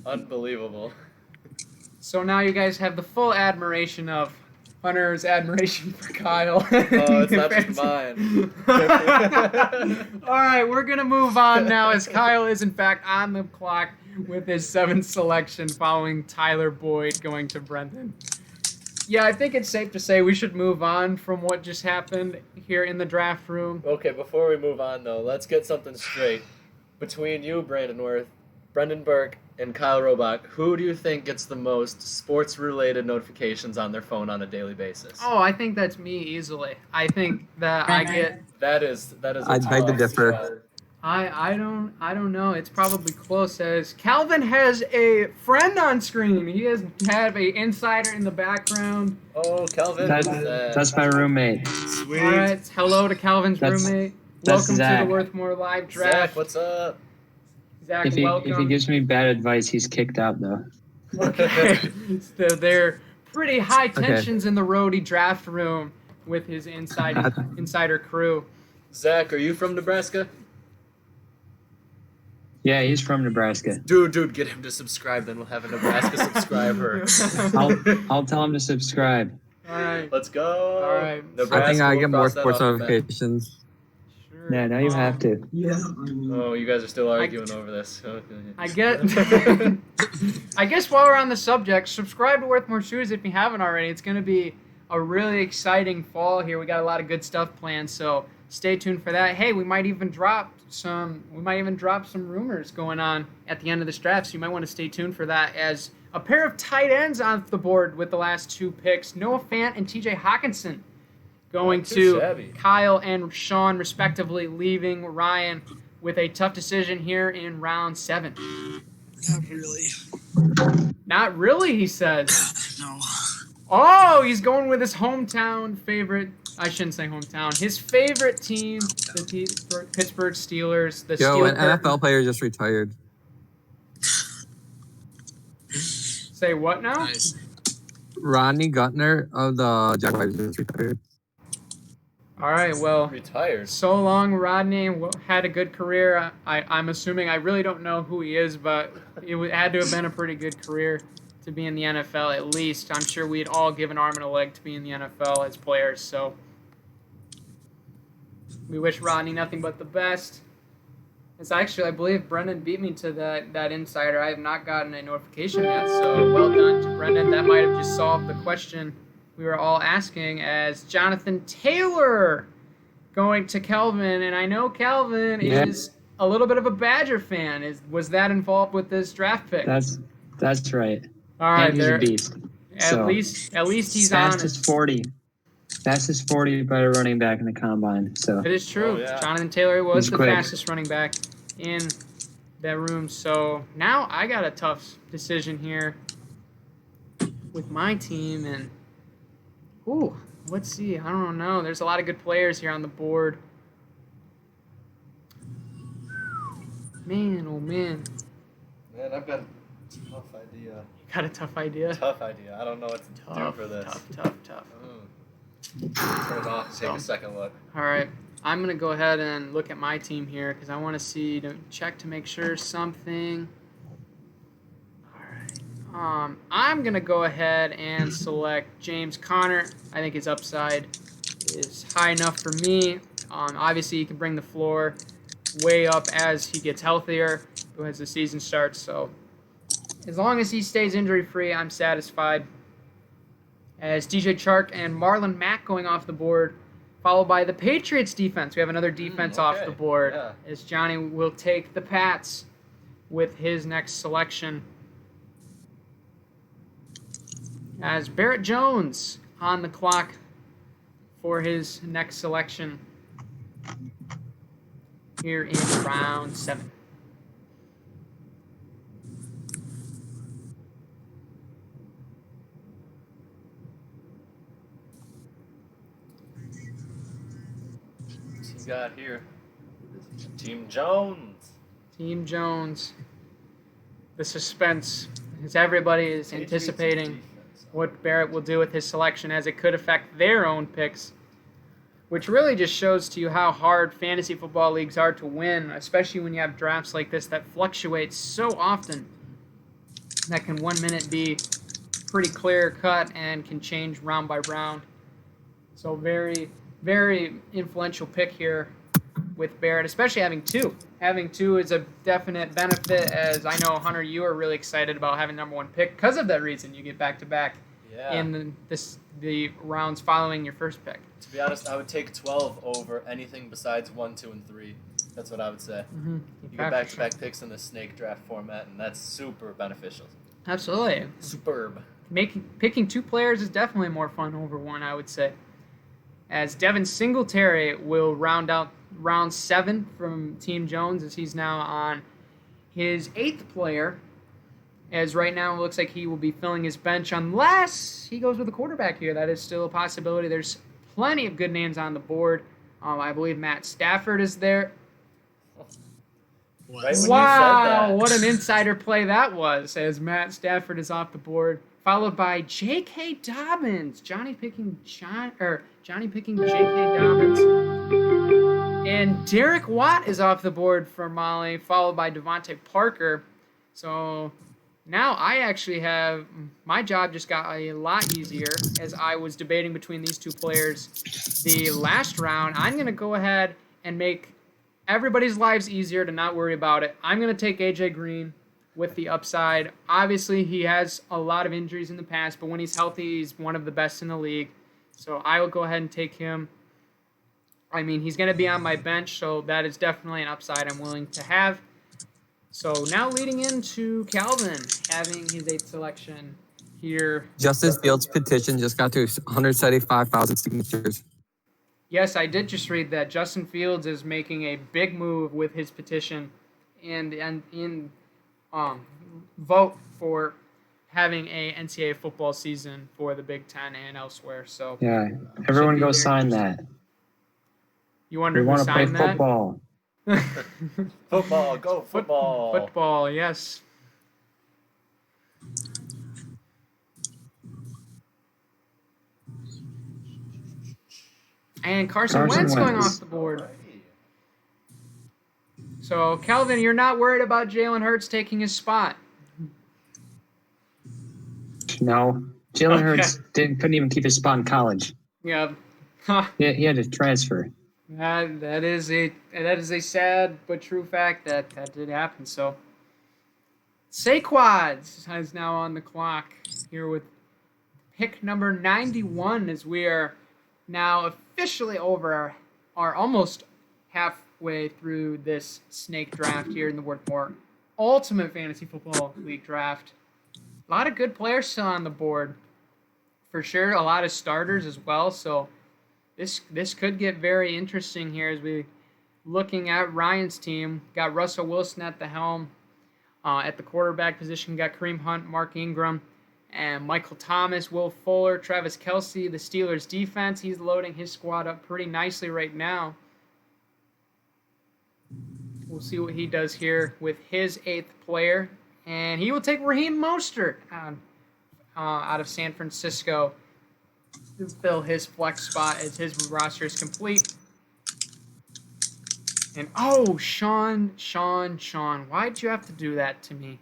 Unbelievable. So now you guys have the full admiration of Hunter's admiration for Kyle. Oh, it's not just mine. All right, we're going to move on now as Kyle is, in fact, on the clock with his 7th selection following Tyler Boyd going to Brendan. Yeah, I think it's safe to say we should move on from what just happened here in the draft room. Okay, before we move on, though, let's get something straight. Between you, Brandon Worth, Brendan Burke, and Kyle Robach, who do you think gets the most sports-related notifications on their phone on a daily basis? Oh, I think that's me easily. I think that I get... That is. I beg to differ. I don't know. It's probably close. As Calvin has a friend on screen. He has a insider in the background. Oh, Calvin. That's my roommate. Sweet. All right. Hello to Calvin's roommate. Welcome Zach. to the WirthMorr live draft. Zach, what's up? Zach, If he gives me bad advice, he's kicked out though. Okay. So they're pretty high tensions in the roadie draft room with his insider crew. Zach, are you from Nebraska? Yeah, he's from Nebraska. Dude, get him to subscribe, then we'll have a Nebraska subscriber. I'll tell him to subscribe. All right. Let's go. All right. Nebraska, I think I we'll get more cross that sports off the map. notifications. Sure. Yeah, now you have to. Oh, you guys are still arguing over this. Okay. I guess while we're on the subject, subscribe to WirthMorr Shoes if you haven't already. It's going to be a really exciting fall here. We got a lot of good stuff planned, so stay tuned for that. Hey, we might even drop some rumors going on at the end of this draft, so you might want to stay tuned for that, as a pair of tight ends off the board with the last 2 picks, Noah Fant and TJ Hawkinson, going to shabby. Kyle and Sean respectively, leaving Ryan with a tough decision here in round 7. Not really. Not really, he says. No. Oh, he's going with his hometown favorite. I shouldn't say hometown. His favorite team, the Pittsburgh Steelers. The Yo, Steel an Curtain. NFL player just retired. Say what now? Nice. Rodney Gutner of the Jaguars just retired. All right, well, Retired. so long, Rodney. Had a good career. I'm assuming. I really don't know who he is, but it had to have been a pretty good career to be in the NFL at least. I'm sure we'd all give an arm and a leg to be in the NFL as players, so we wish Rodney nothing but the best. It's actually, I believe Brendan beat me to that insider. I have not gotten a notification yet, so well done to Brendan. That might have just solved the question we were all asking, as Jonathan Taylor going to Kelvin, and I know Kelvin is a little bit of a Badger fan. Was that involved with this draft pick? That's right. All right, And he's there. a beast. At least he's fastest honest. 40. Fastest 40 by a running back in the combine. So It is true. Oh, yeah. Jonathan Taylor was He's the quick. fastest running back in that room. So now I got a tough decision here with my team, and let's see. I don't know. There's a lot of good players here on the board. Man, oh man. Man, I've got a tough idea. Got a tough idea. Tough idea. I don't know what to do for this. Tough. Turn it off. Take a second look. All right. I'm going to go ahead and look at my team here because I want to check to make sure something. All right. I'm going to go ahead and select James Conner. I think his upside is high enough for me. Obviously, he can bring the floor way up as he gets healthier, as the season starts. So as long as he stays injury-free, I'm satisfied. As DJ Chark and Marlon Mack going off the board, followed by the Patriots defense. We have another defense off the board, as Johnny will take the Pats with his next selection. As Barrett Jones on the clock for his next selection here in round 7. He's got here Team Jones. Team Jones. The suspense, as everybody is anticipating what Barrett will do with his selection, as it could affect their own picks, which really just shows to you how hard fantasy football leagues are to win, especially when you have drafts like this that fluctuate so often. That can 1 minute be pretty clear cut and can change round by round. So very, very influential pick here with Barrett, especially having two. Having two is a definite benefit, as I know, Hunter, you are really excited about having number 1 pick because of that reason. You get back-to-back in the rounds following your first pick. To be honest, I would take 12 over anything besides 1, 2, and 3. That's what I would say. Mm-hmm. You get back-to-back picks in the snake draft format, and that's super beneficial. Absolutely. Superb. Picking 2 players is definitely more fun over 1, I would say. As Devin Singletary will round out round 7 from Team Jones, as he's now on his 8th player. As right now it looks like he will be filling his bench unless he goes with a quarterback here. That is still a possibility. There's plenty of good names on the board. I believe Matt Stafford is there. Right when you said Wow, that. what an insider play that was, as Matt Stafford is off the board, followed by J.K. Dobbins. Johnny picking J.K. Dobbins. And Derek Watt is off the board for Molly, followed by Devontae Parker. So now I actually have, my job just got a lot easier as I was debating between these 2 players the last round. I'm going to go ahead and make everybody's lives easier to not worry about it. I'm going to take A.J. Green with the upside. Obviously, he has a lot of injuries in the past, but when he's healthy, he's one of the best in the league. So I will go ahead and take him. I mean, he's going to be on my bench, so that is definitely an upside I'm willing to have. So now leading into Calvin, having his 8th selection here. Justice Fields' petition just got to 175,000 signatures. Yes, I did just read that. Justin Fields is making a big move with his petition and in vote for having a NCAA football season for the Big Ten and elsewhere. So Yeah, everyone be go very sign that. you wonder We who want to play signed that? football. Football, go football. Football, yes. And Carson Wentz going off the board. So, Kelvin, you're not worried about Jalen Hurts taking his spot? No, Jalen Hurts couldn't even keep his spot in college. Yeah. He had to transfer. That is a sad but true fact that did happen. So, Saquads is now on the clock here with pick number 91 as we are now officially over our almost halfway through this snake draft here in the WirthMorr Ultimate Fantasy Football League draft. A lot of good players still on the board, for sure. A lot of starters as well. So this could get very interesting here as we looking at Ryan's team. Got Russell Wilson at the helm. At the quarterback position, got Kareem Hunt, Mark Ingram, and Michael Thomas, Will Fuller, Travis Kelce. The Steelers defense, he's loading his squad up pretty nicely right now. We'll see what he does here with his 8th player. And he will take Raheem Mostert out of San Francisco to fill his flex spot as his roster is complete. And, Sean, why'd you have to do that to me?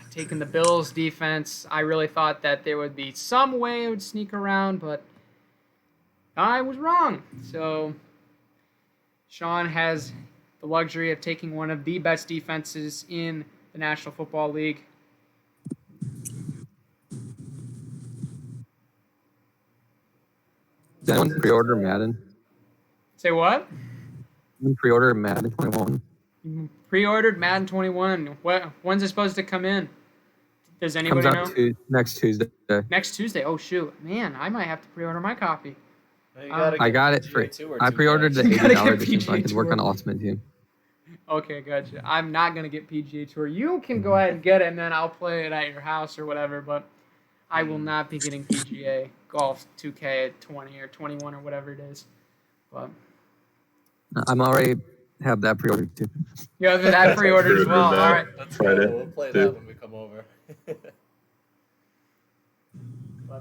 Taking the Bills defense, I really thought that there would be some way it would sneak around, but I was wrong. So, Sean has the luxury of taking one of the best defenses in the National Football League. Did anyone pre-order Madden? Say what? Pre-order Madden 21. Pre-ordered Madden 21. When's it supposed to come in? Does anybody Comes know? out next Tuesday. Next Tuesday. Oh shoot, man! I might have to pre-order my copy. I got it for. I pre-ordered the You gotta $80 get edition so I PGA could work on Tour. Ultimate Team. Okay, gotcha. I'm not gonna get PGA Tour. You can go ahead and get it, and then I'll play it at your house or whatever. But I will not be getting PGA Golf 2K at 20 or 21 or whatever it is. But I'm already have that pre-ordered too. you have that pre-ordered as well. All right. That's Friday, cool. We'll play too. that when we come over.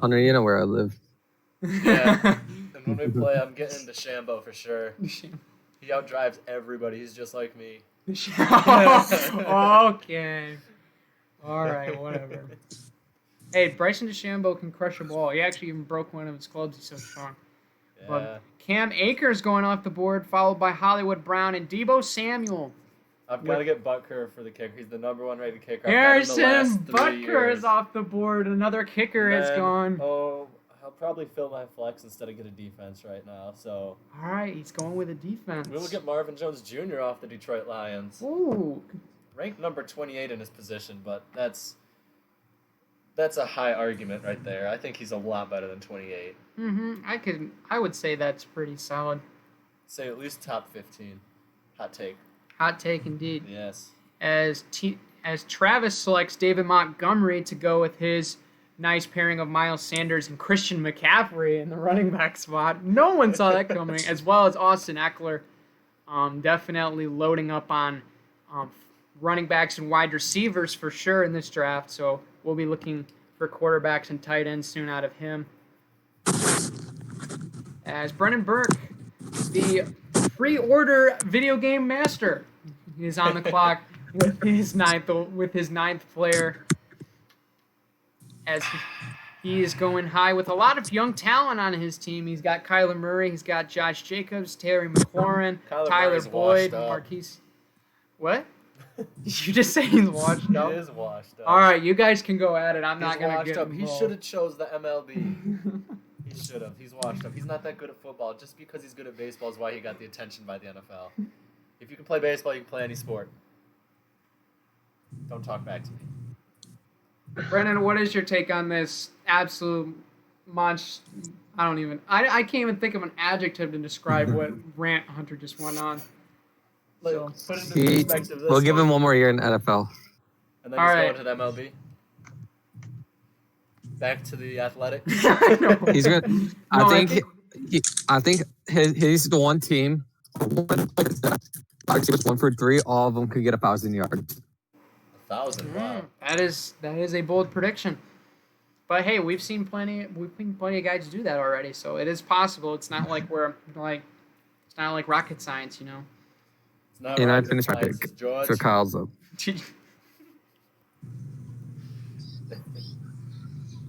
Hunter, you know where I live. Yeah. And when we play, I'm getting into Shambo for sure. He outdrives everybody. He's just like me. Okay. All right, whatever. Hey, Bryson DeChambeau can crush a ball. He actually even broke one of his clubs. He's so strong. Yeah. But Cam Akers going off the board, followed by Hollywood Brown and Deebo Samuel. I've got to get Butker for the kicker. He's the #1 rated kicker. Harrison Butker is off the board. Another kicker is gone. Oh, I'll probably fill my flex instead of get a defense right now. So All right, he's going with a defense. we will get Marvin Jones Jr. off the Detroit Lions. Ooh. Ranked number 28 in his position, but that's a high argument right there. I think he's a lot better than 28. I would say that's pretty solid. Say at least top 15. Hot take. Hot take indeed. Yes. As Travis selects David Montgomery to go with his nice pairing of Miles Sanders and Christian McCaffrey in the running back spot. No one saw that coming, as well as Austin Eckler. Definitely loading up on running backs and wide receivers for sure in this draft. So we'll be looking for quarterbacks and tight ends soon out of him. As Brennan Burke, the pre-order video game master, is on the clock with his ninth player. As he is going high with a lot of young talent on his team. He's got Kyler Murray, he's got Josh Jacobs, Terry McLaurin, Tyler Murray's Boyd, washed up. Marquise. What? Did you just say he's washed up? He is washed up. All right, you guys can go at it. I'm not He's going to washed get up. He involved. should have chose the MLB. He should have. He's washed up. He's not that good at football. Just because he's good at baseball is why he got the attention by the NFL. If you can play baseball, you can play any sport. Don't talk back to me. Brennan, what is your take on this absolute monster? I can't even think of an adjective to describe what rant Hunter just went on. Like, So- put into perspective this We'll give him one. one more year in NFL. And then All he's right. going to the MLB. Back to the athletic. I know. He's gonna. No, I think he's the one team. He was 1 for 3. All of them could get 1,000 yards. 1,000. Wow. That is a bold prediction. But hey, we've seen plenty of guys do that already, so it is possible. It's not like it's not like rocket science, you know. It's not And I rocket finished my science, pick George. for Kyle's up.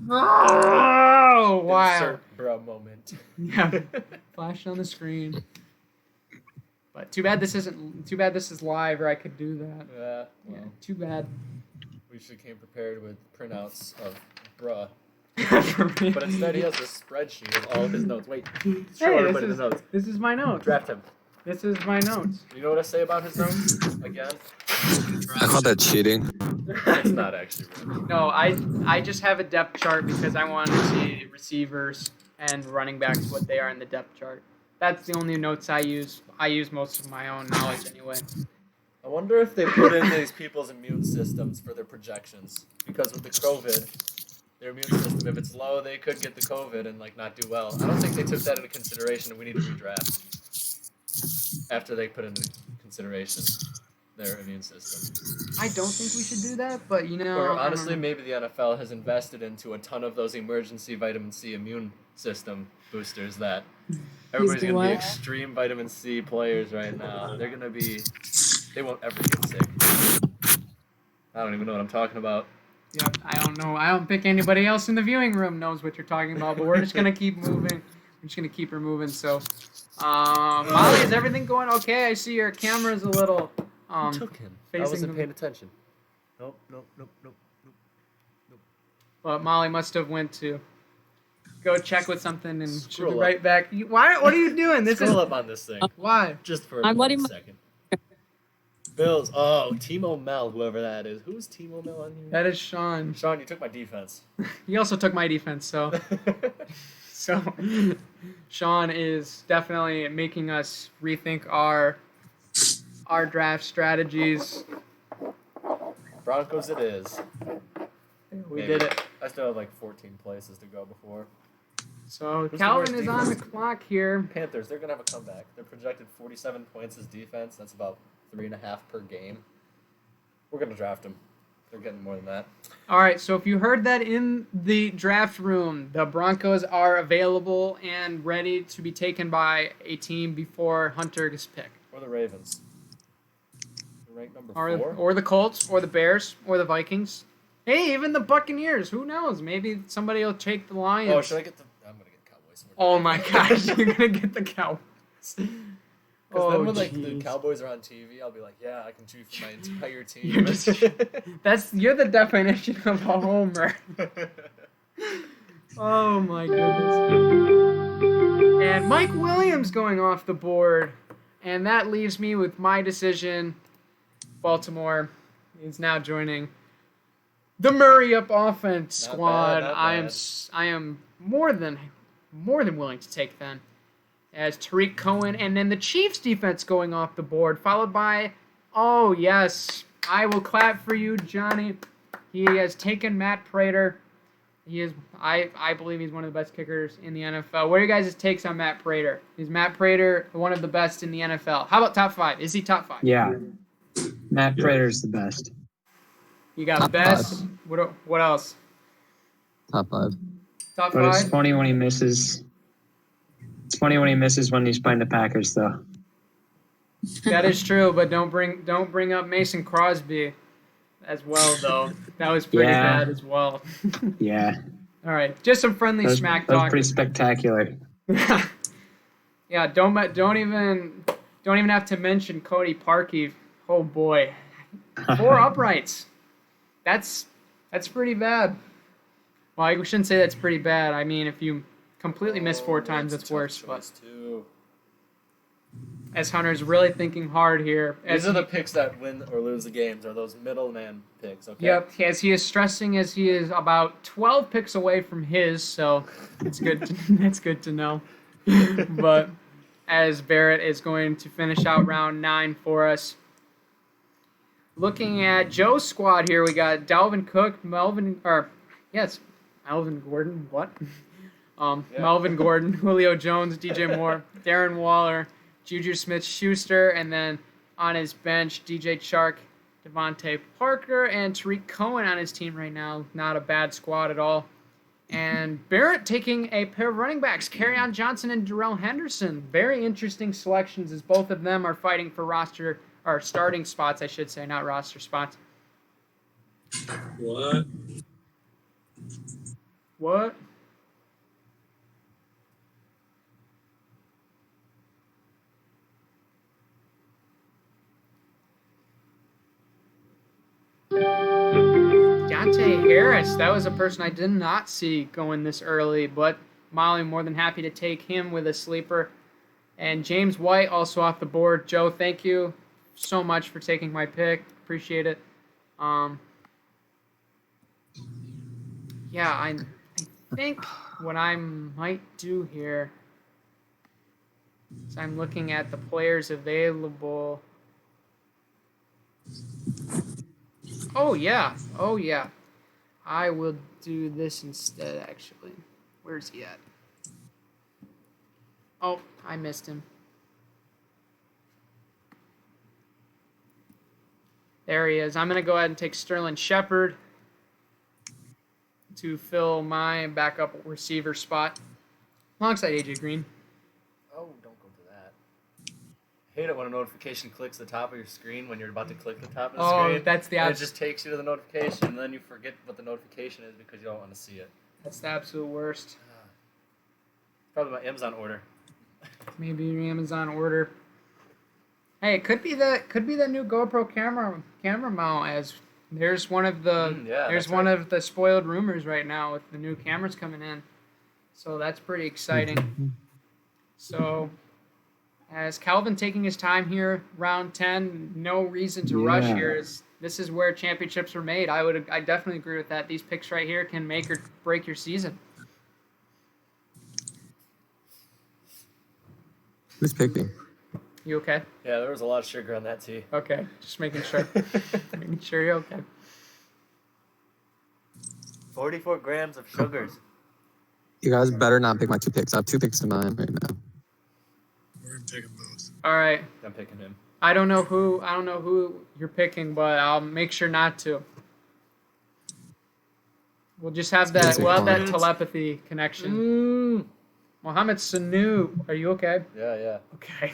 Oh wow! Insert bro moment. Yeah, flashed on the screen. But too bad this isn't. Too bad this is live, or I could do that. Yeah. Yeah, Well, too bad. we should came prepared with printouts of bruh. For me. But instead, he has a spreadsheet of all of his notes. Wait, show Hey, everybody the notes. this is my notes. Draft him. This is my notes. You know what I say about his notes? Again, I call that cheating. it's not actually real. No, I just have a depth chart because I want to see receivers and running backs what they are in the depth chart. That's the only notes I use. I use most of my own knowledge anyway. I wonder if they put in these people's immune systems for their projections. Because with the COVID, their immune system, if it's low, they could get the COVID and like not do well. I don't think they took that into consideration, and we need to redraft after they put into consideration their immune system. I don't think we should do that, but you know. Or I don't honestly, know. maybe the NFL has invested into a ton of those emergency vitamin C immune system boosters that everybody's going to be what? extreme vitamin C players right now. They're going to be, they won't ever get sick. I don't even know what I'm talking about. Yep, I don't know. I don't think anybody else in the viewing room knows what you're talking about, but we're just gonna keep moving. We're just gonna keep her moving. So, Molly, is everything going okay? I see your camera's a little Who took him? I facing wasn't the- paying attention. Nope. But Molly must have went to go check with something and she'll Scroll be up. right back. Why? What are you doing? This Scroll is up on this thing. why. Just for I'm one letting my- second. Bills. Oh, Timo Mel, whoever that is. Who's Timo Mel on here? That is Sean. Sean, you took my defense. He also took my defense, so Sean is definitely making us rethink our draft strategies. Broncos it is. We Maybe. did it. I still have like 14 places to go before. So Who's the Calvin worst is on the defense? clock here. Panthers, they're going to have a comeback. They're projected 47 points as defense. That's about 3.5 per game. We're going to draft them. They're getting more than that. All right, so if you heard that in the draft room, the Broncos are available and ready to be taken by a team before Hunter gets picked. Or the Ravens. They're ranked number 4. Or the Colts, or the Bears, or the Vikings. Hey, even the Buccaneers. Who knows? Maybe somebody will take the Lions. Oh, should I get the... I'm going to get Cowboys. Oh my gosh, you're going to get the Cowboys. Because then when like the jeez. Cowboys are on TV, I'll be like, yeah, I can choose for my entire team. You're just- You're the definition of a homer. Oh my goodness. And Mike Williams going off the board. And that leaves me with my decision. Baltimore is now joining the Murray Up offense Not squad. bad, not I am more than willing to take them. As Tariq Cohen and then the Chiefs defense going off the board, followed by, oh yes, I will clap for you, Johnny. He has taken Matt Prater. He is, I believe he's one of the best kickers in the NFL. What are your guys' takes on Matt Prater? Is Matt Prater one of the best in the NFL? How about top 5? Is he top 5? Yeah. Matt Prater's the best. You got Top best. What else? Top 5. Top But it's 5? funny when he misses. It's funny when he misses when he's playing the Packers, though. That is true, but don't bring up Mason Crosby as well, though. That was pretty Yeah. bad as well. Yeah. All right, just some friendly That was, smack that was talk. pretty spectacular. Yeah, don't even have to mention Cody Parkey. Oh boy, 4 uprights. That's pretty bad. Well, I shouldn't say that's pretty bad. I mean, if you completely miss 4 times, that's worse. But Too. as Hunter's really thinking hard here. These are the picks that win or lose the games, are those middleman picks, okay? Yep, as he is stressing as he is about 12 picks away from his, so it's good. That's good to know. But as Barrett is going to finish out round 9 for us. Looking at Joe's squad here, we got Dalvin Cook, Melvin Gordon, what? Yeah. Melvin Gordon, Julio Jones, DJ Moore, Darren Waller, Juju Smith-Schuster, and then on his bench, DJ Chark, Devontae Parker, and Tariq Cohen on his team right now. Not a bad squad at all. And Barrett taking a pair of running backs, Kerryon Johnson and Darrell Henderson. Very interesting selections as both of them are fighting for roster, or starting spots, I should say, not roster spots. What? What? Dante Harris, that was a person I did not see going this early, but Molly more than happy to take him with a sleeper. And James White also off the board. Joe, thank you so much for taking my pick. Appreciate it. Yeah, I think what I might do here is I'm looking at the players available. Oh, yeah. I will do this instead, actually. Where's he at? Oh, I missed him. There he is. I'm going to go ahead and take Sterling Shepard to fill my backup receiver spot alongside AJ Green. Oh, don't go to that. I hate it when a notification clicks the top of your screen when you're about to click the top of the screen. Oh, that's the and it just takes you to the notification, and then you forget what the notification is because you don't want to see it. That's the absolute worst. Probably my Amazon order. Maybe your Amazon order. Hey, it could be the new GoPro camera mount. As there's one of the spoiled rumors right now with the new cameras coming in. So that's pretty exciting. So as Calvin taking his time here, round 10, no reason to rush here. This is where championships are made. I definitely agree with that. These picks right here can make or break your season. Who's picking? You okay? Yeah, there was a lot of sugar on that tea. Okay, just making sure. Making sure you're okay. 44 grams of sugars. You guys better not pick my 2 picks. I have 2 picks in mind right now. We're gonna pick them both. All right. I'm picking him. I don't know who you're picking, but I'll make sure not to. We'll just have that. We'll have that telepathy connection. Mohamed Sanu, are you okay? Yeah. Okay.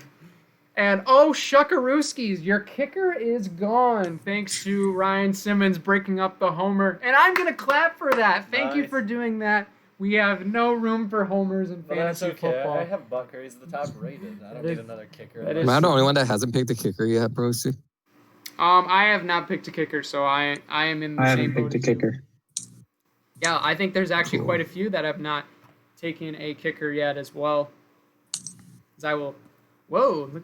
And oh, Shuckarooskies, your kicker is gone thanks to Ryan Simmons breaking up the homer. And I'm gonna clap for that. Thank you for doing that. We have no room for homers in fantasy football. I have Butker. He's the top rated. I don't need another kicker. that Am I the only one that hasn't picked a kicker yet, Brosi? I have not picked a kicker, so I am in the I same haven't boat picked a as you. kicker. Yeah, I think there's actually quite a few that have not taken a kicker yet as well. As I will. Whoa, look,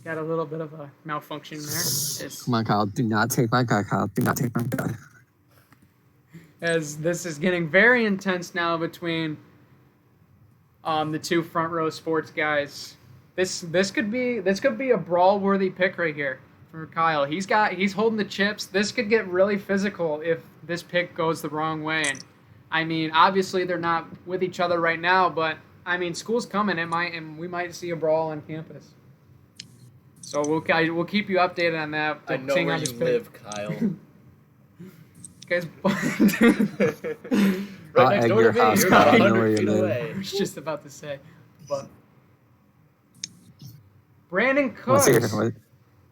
got a little bit of a malfunction there. Come on, Kyle. Do not take my guy, Kyle. Do not take my guy. As this is getting very intense now between the two front row sports guys. This could be a brawl worthy pick right here for Kyle. He's holding the chips. This could get really physical if this pick goes the wrong way. And I mean, obviously they're not with each other right now, but I mean, school's coming. And we might see a brawl on campus. So we'll keep you updated on that. I know where you live, Kyle. Guys, Right next door to me. You're about 100 feet away. I was just about to say, but Brandon Cooks,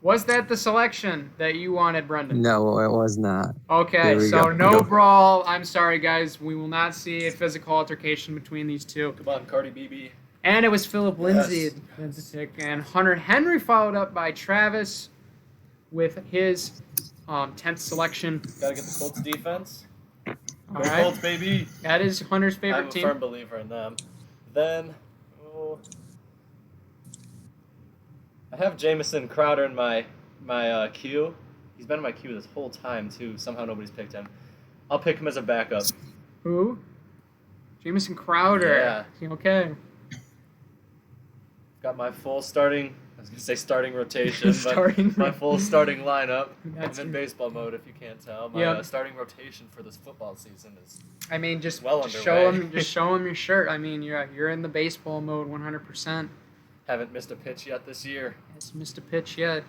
was that the selection that you wanted, Brendan? No, it was not. Okay, so no brawl. I'm sorry, guys. We will not see a physical altercation between these two. Come on, Cardi BB. And it was Philip Lindsay and Hunter Henry followed up by Travis with his 10th selection. Gotta get the Colts defense. All Go right. Colts, baby. That is Hunter's favorite team. I'm a firm believer in them. Then, I have Jamison Crowder in my queue. He's been in my queue this whole time, too. Somehow nobody's picked him. I'll pick him as a backup. Who? Jamison Crowder. Yeah. Okay. Got my full starting was gonna say starting rotation, Starting but my full starting lineup. That's I'm in good. baseball mode, if you can't tell. My Yep. starting rotation for this football season is I mean, just well show underway. him, your shirt. I mean, you're in the baseball mode 100%. haven't missed a pitch yet this year. Hasn't missed a pitch yet.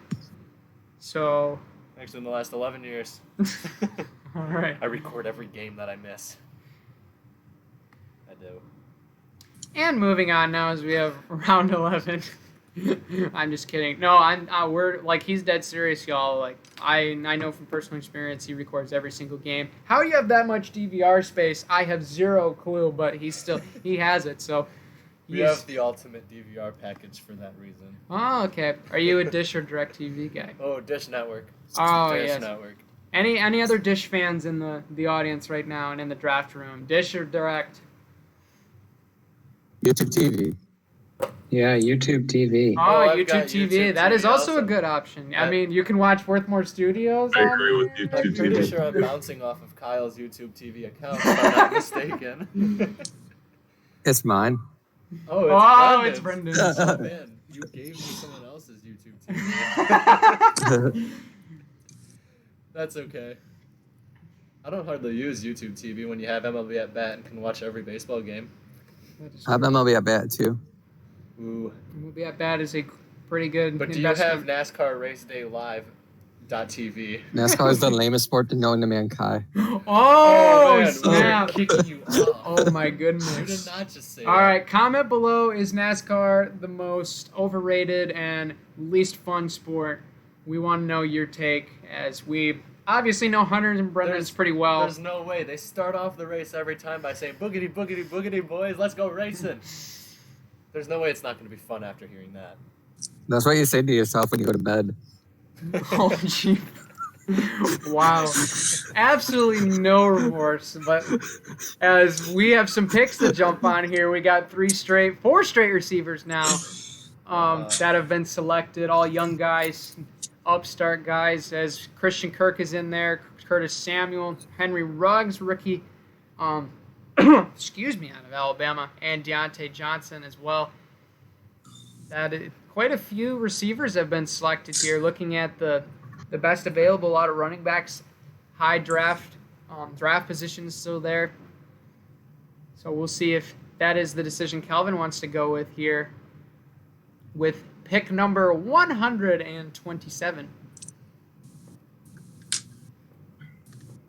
So, Actually, in the last 11 years. all right. I record every game that I miss. I do. And moving on now, as we have round 11. I'm just kidding. No, we're like, he's dead serious, y'all. Like, I know from personal experience, he records every single game. How do you have that much DVR space? I have zero clue, but he has it. So We have the ultimate DVR package for that reason. Oh, okay. Are you a Dish or DirecTV guy? Oh, Dish Network. Oh, Dish yes. Network. Any other Dish fans in the audience right now and in the draft room? Dish or Direct? YouTube TV. Yeah, YouTube TV. Oh, I've YouTube got TV. YouTube That is TV also a also. good option. I mean, you can watch WirthMorr Studios. I on agree with there. YouTube I'm pretty TV. sure I'm bouncing off of Kyle's YouTube TV account, if I'm not mistaken. It's mine. Oh, It's Brendan's. Brendan's. Oh, man. You gave me someone else's YouTube TV. That's okay. I don't hardly use YouTube TV when you have MLB at bat and can watch every baseball game. I have MLB at bat too. Ooh. Movie at Bat is a pretty good But do you have investment. NASCAR Race Day Live.tv? NASCAR is the lamest sport to known to mankind. Oh, man, snap. we're kicking you off. Oh, my You did goodness. not just say All that. right, comment below, is NASCAR the most overrated and least fun sport? We want to know your take, as we obviously know Hunter and Brendan's pretty well. There's no way. They start off the race every time by saying, boogity, boogity, boogity, boys, let's go racing. There's no way it's not going to be fun after hearing that. That's what you say to yourself when you go to bed. Oh, gee. Wow. Absolutely no remorse. But as we have some picks to jump on here, we got four straight receivers now that have been selected. All young guys, upstart guys, as Christian Kirk is in there, Curtis Samuel, Henry Ruggs, rookie, excuse me, out of Alabama, and Deontay Johnson as well. Quite a few receivers have been selected here. Looking at the best available, a lot of running backs, high draft positions still there. So we'll see if that is the decision Calvin wants to go with here, with pick number 127.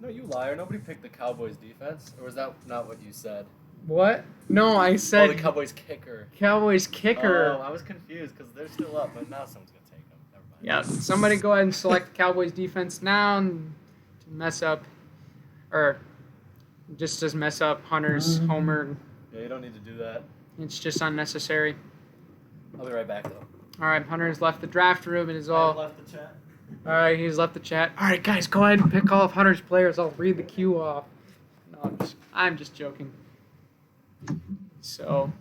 No, you liar. Nobody picked the Cowboys defense. Or was that not what you said? What? No, I Oh, said the Cowboys kicker. Cowboys kicker. Oh, I was confused because they're still up, but now someone's going to take them. Never mind. Yeah, somebody go ahead and select the Cowboys defense now and to mess up, or just to mess up Hunter's homer. Yeah, you don't need to do that. It's just unnecessary. I'll be right back, though. All right, Hunter's left the draft room. It is I all. left the chat. All right, he's left the chat. All right, guys, go ahead and pick all of Hunter's players. I'll read the queue off. No, I'm just joking. So.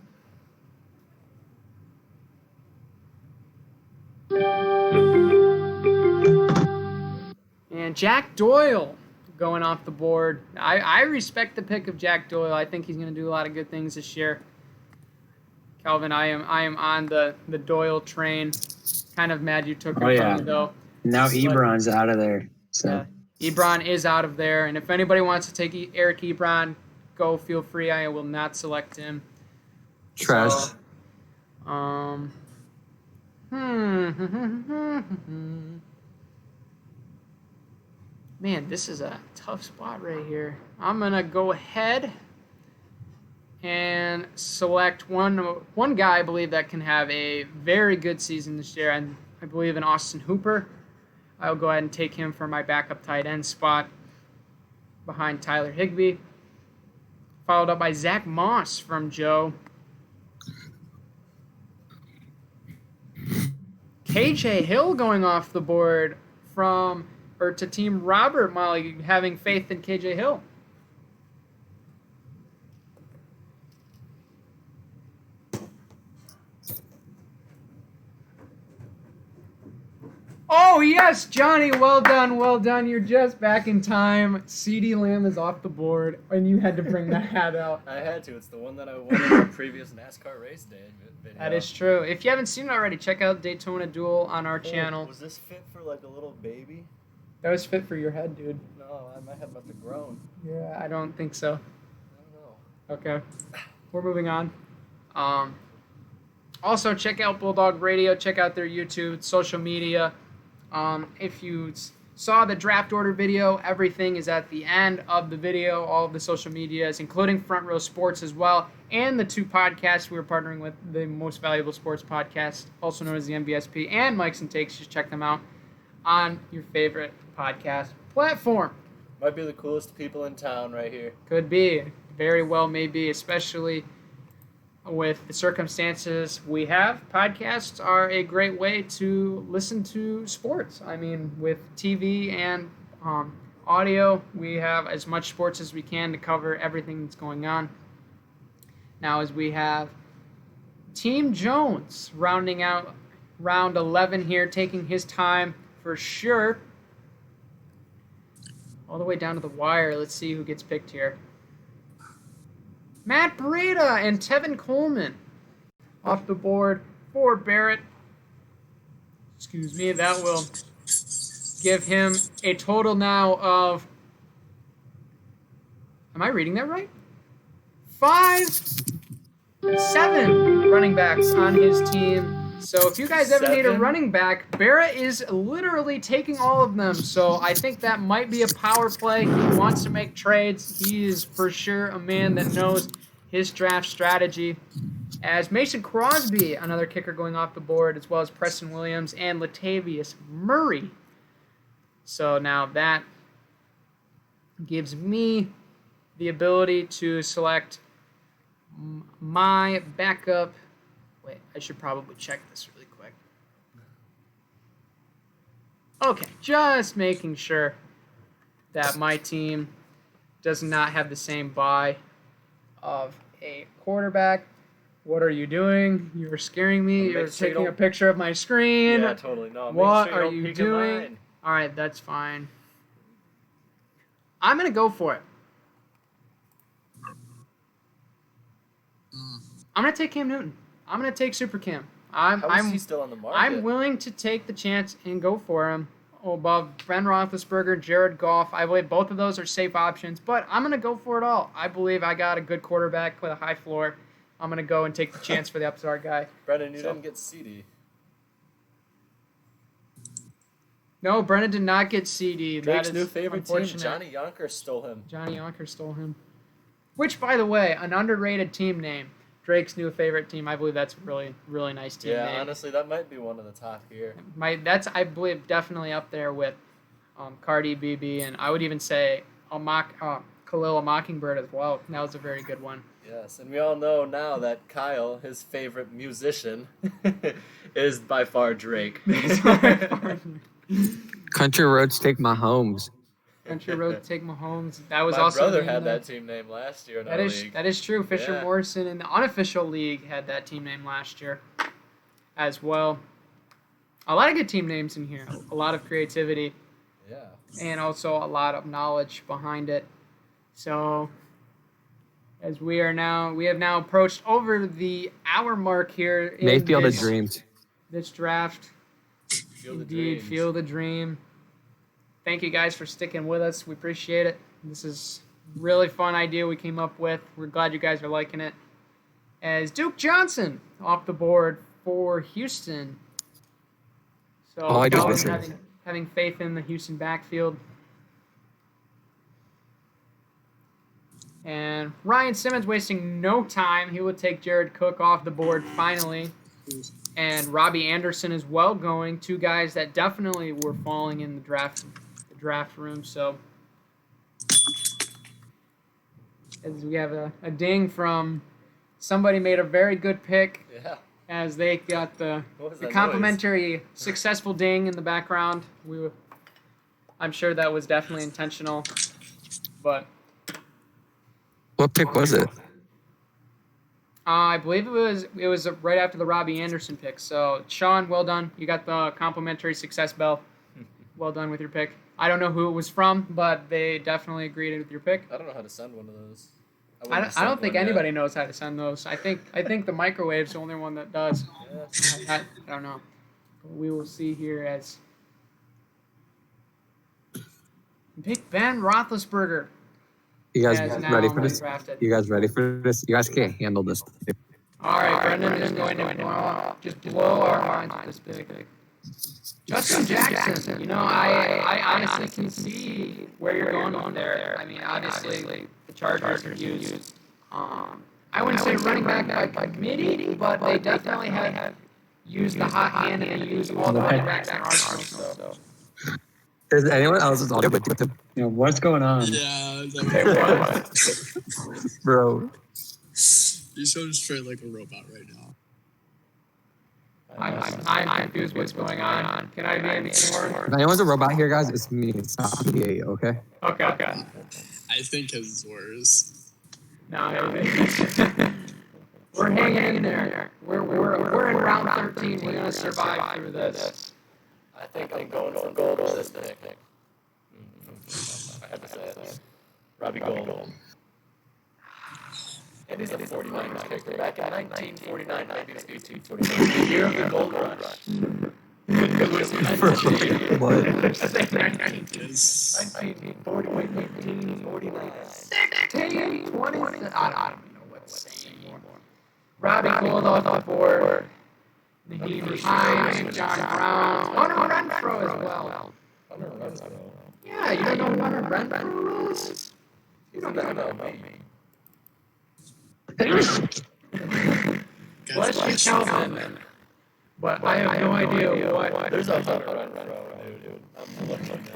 And Jack Doyle going off the board. I respect the pick of Jack Doyle. I think he's going to do a lot of good things this year. Calvin, I am on the Doyle train. Kind of mad you took him from me, though. Now Ebron's out of there. So Ebron is out of there, and if anybody wants to take Eric Ebron, go, feel free. I will not select him. Trash. So, Man, this is a tough spot right here. I'm gonna go ahead and select one guy I believe that can have a very good season this year, and I believe in Austin Hooper. I'll go ahead and take him for my backup tight end spot behind Tyler Higbee. Followed up by Zach Moss from Joe. KJ Hill going off the board to Team Robert Molly, having faith in KJ Hill. Oh, yes, Johnny, well done, well done. You're just back in time. CD Lamb is off the board, and you had to bring that hat out. I had to. It's the one that I won in our previous NASCAR race day video. That is true. If you haven't seen it already, check out Daytona Duel on our channel. Was this fit for like a little baby? That was fit for your head, dude. No, my head must have grown. Yeah, I don't think so. I don't know. Okay. We're moving on. Also, check out Bulldog Radio. Check out their YouTube, social media. If you saw the draft order video, everything is at the end of the video. All of the social medias, including Front Row Sports as well, and the 2 podcasts we're partnering with, the Most Valuable Sports Podcast, also known as the MVSP, and Mikes and Takes. Just check them out on your favorite podcast platform. Might be the coolest people in town right here. Could be. Very well may be, especially with the circumstances we have. Podcasts are a great way to listen to sports. I mean, with TV and audio, we have as much sports as we can to cover everything that's going on. Now, as we have Team Jones rounding out round 11 here, taking his time for sure. All the way down to the wire. Let's see who gets picked here. Matt Breida and Tevin Coleman off the board for Barrett. Excuse me, that will give him a total now of, am I reading that right? 7 running backs on his team. So if you guys ever need a running back, Barrett is literally taking all of them. So I think that might be a power play. He wants to make trades. He is for sure a man that knows his draft strategy. As Mason Crosby, another kicker going off the board, as well as Preston Williams and Latavius Murray. So now that gives me the ability to select my backup. Wait, I should probably check this really quick. Okay, just making sure that my team does not have the same bye of a quarterback. What are you doing? You're scaring me. You're taking a picture of my screen. Yeah, totally. No, what are you doing? All right, that's fine. I'm going to go for it. I'm going to take Cam Newton. I'm going to take Super Cam. How is he still on the market? I'm willing to take the chance and go for him above Ben Roethlisberger, Jared Goff. I believe both of those are safe options, but I'm going to go for it all. I believe I got a good quarterback with a high floor. I'm going to go and take the chance for the upstart guy. Brennan, you didn't get CD. No, Brennan did not get CD. Drake's that is new favorite team, unfortunate. Johnny Yonker, stole him. Johnny Yonker stole him. Which, by the way, an underrated team name. Drake's new favorite team. I believe that's a really, really nice team name. Yeah, honestly, that might be one of the top here. That's, I believe, definitely up there with Cardi, BB, and I would even say Khalil a Mockingbird as well. That was a very good one. Yes, and we all know now that Kyle, his favorite musician, is by far Drake. Country roads take my homes. Country Road Take Mahomes. That was My also brother had that team name last year in our league. That is true. Fisher Yeah. Morrison in the unofficial league had that team name last year as well. A lot of good team names in here. A lot of creativity. Yeah. And also a lot of knowledge behind it. So as we have now approached over the hour mark here in Mayfield of dreams. This draft. Indeed, feel the dream. Thank you guys for sticking with us. We appreciate it. This is a really fun idea we came up with. We're glad you guys are liking it. As Duke Johnson off the board for Houston. So having faith in the Houston backfield. And Ryan Simmons wasting no time. He would take Jared Cook off the board finally. And Robbie Anderson as well going. 2 guys that definitely were falling in the draft room. So as we have a ding from somebody made a very good pick. Yeah. As they got the complimentary successful ding in the background. I'm sure that was definitely intentional. But What pick was it? I believe it was right after the Robbie Anderson pick. So Sean, well done. You got the complimentary success bell. well done with your pick. I don't know who it was from, but they definitely agreed with your pick. I don't know how to send one of those. I don't think anybody knows how to send those. I think the microwave's the only one that does. Yeah. I don't know. But we will see here as pick Ben Roethlisberger. You guys As ready now for this? drafted. You guys ready for this? You guys can't handle this. All right, Brendan is going to just blow our minds with this pick. Justin Jackson. You know, I honestly can see where you're going there. I mean, obviously the Chargers are used. I wouldn't say running back by committee, but they definitely have used the hot hand and they used all the running backs in Arsenal. So. Is anyone else's audio with him? You know, what's going on? Yeah, Bro. you sound straight like a robot right now. I'm confused what's going on. Can I be any more? If anyone's a robot here, guys, it's me. It's not me, okay? Okay. I think his is worse. No, we're hanging in there. We're in round 13. We're gonna survive through this. I think I'm going for gold with this pick. I have to say it. Robbie Gold. It is a 49ers kicker back in 1949, maybe 1849. The year of the gold rush. It was What? 1949. 16, 20. I don't even know what's saying anymore. Robbie Gold off the board. Naheem Hines, John Brown, Hunter Renfrow as well. Yeah, you don't know who Hunter Renfrow is? You don't know me. Bless you, Calvin. But I have no idea what. There's a Hunter Renfrow, dude.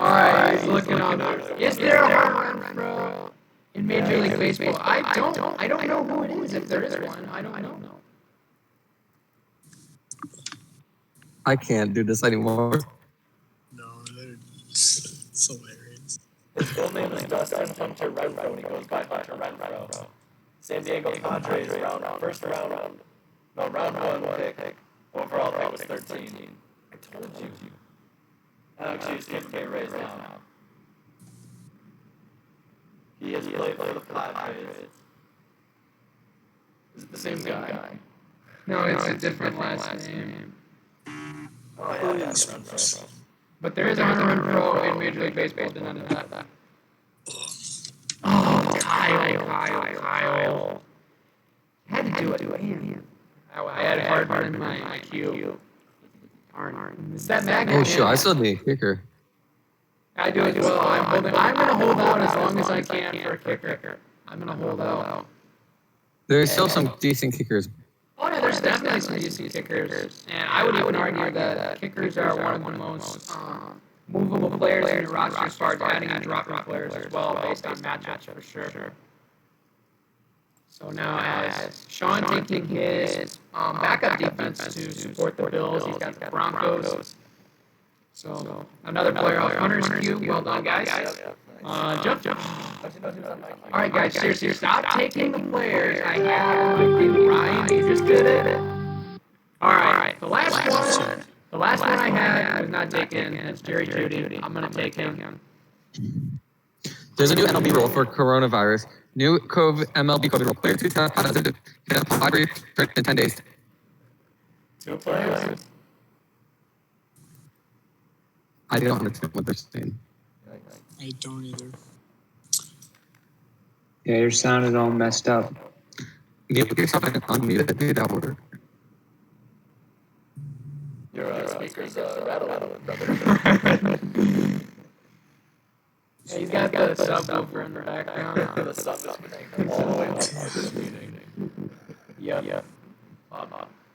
Alright, he's looking on there. Is there a Hunter Renfrow in Major League Baseball? I don't know who it is if there is one. I don't know. I can't do this anymore. No, it's hilarious. His full name is Dustin Hunter Renfrow, and he goes by Hunter Renfrow. San Diego Padres round one pick. Overall pick was 13. I told you. Actually, he's getting K raised now. He has played for the Padres. Is it the same guy? No, it's a different last name. Oh, yeah, Renfrow. But there is a Hunter Renfrow in Major League Baseball. Didn't know that. Oh, Kyle. Had to do it, man. I had a hard one in my queue. Darn. Is that Magnet? Oh, shit, I still need a kicker. I do as well. I'm going to hold out as long as I can for a kicker. I'm going to hold out. There's still some decent kickers. Oh, no, there's definitely some decent kickers. And I would even argue that kickers are one of the most movable players in your roster as far as adding and dropping players as well, based on matchups for sure. So now as Sean taking his backup defense to support the Bills, he's got the Broncos. So another player off Hunter's queue. Well done, guys. Jeff. All right, guys, seriously, stop taking the players I have. Ryan, you just did it. All right, the last one I had was not taken. It's Jerry Jeudy. I'm gonna take him. There's a new MLB rule for coronavirus. New MLB COVID rule. Players who test positive can have 5 in 10 days. 2 players. I don't understand what they're saying. I don't either. Yeah, your sound is all messed up. You put yourself on me that order. Your speaker's rattling, brother. Yeah, he's got the subwoofer in the background. The stuff is cranked all the way up this meeting. Yep. You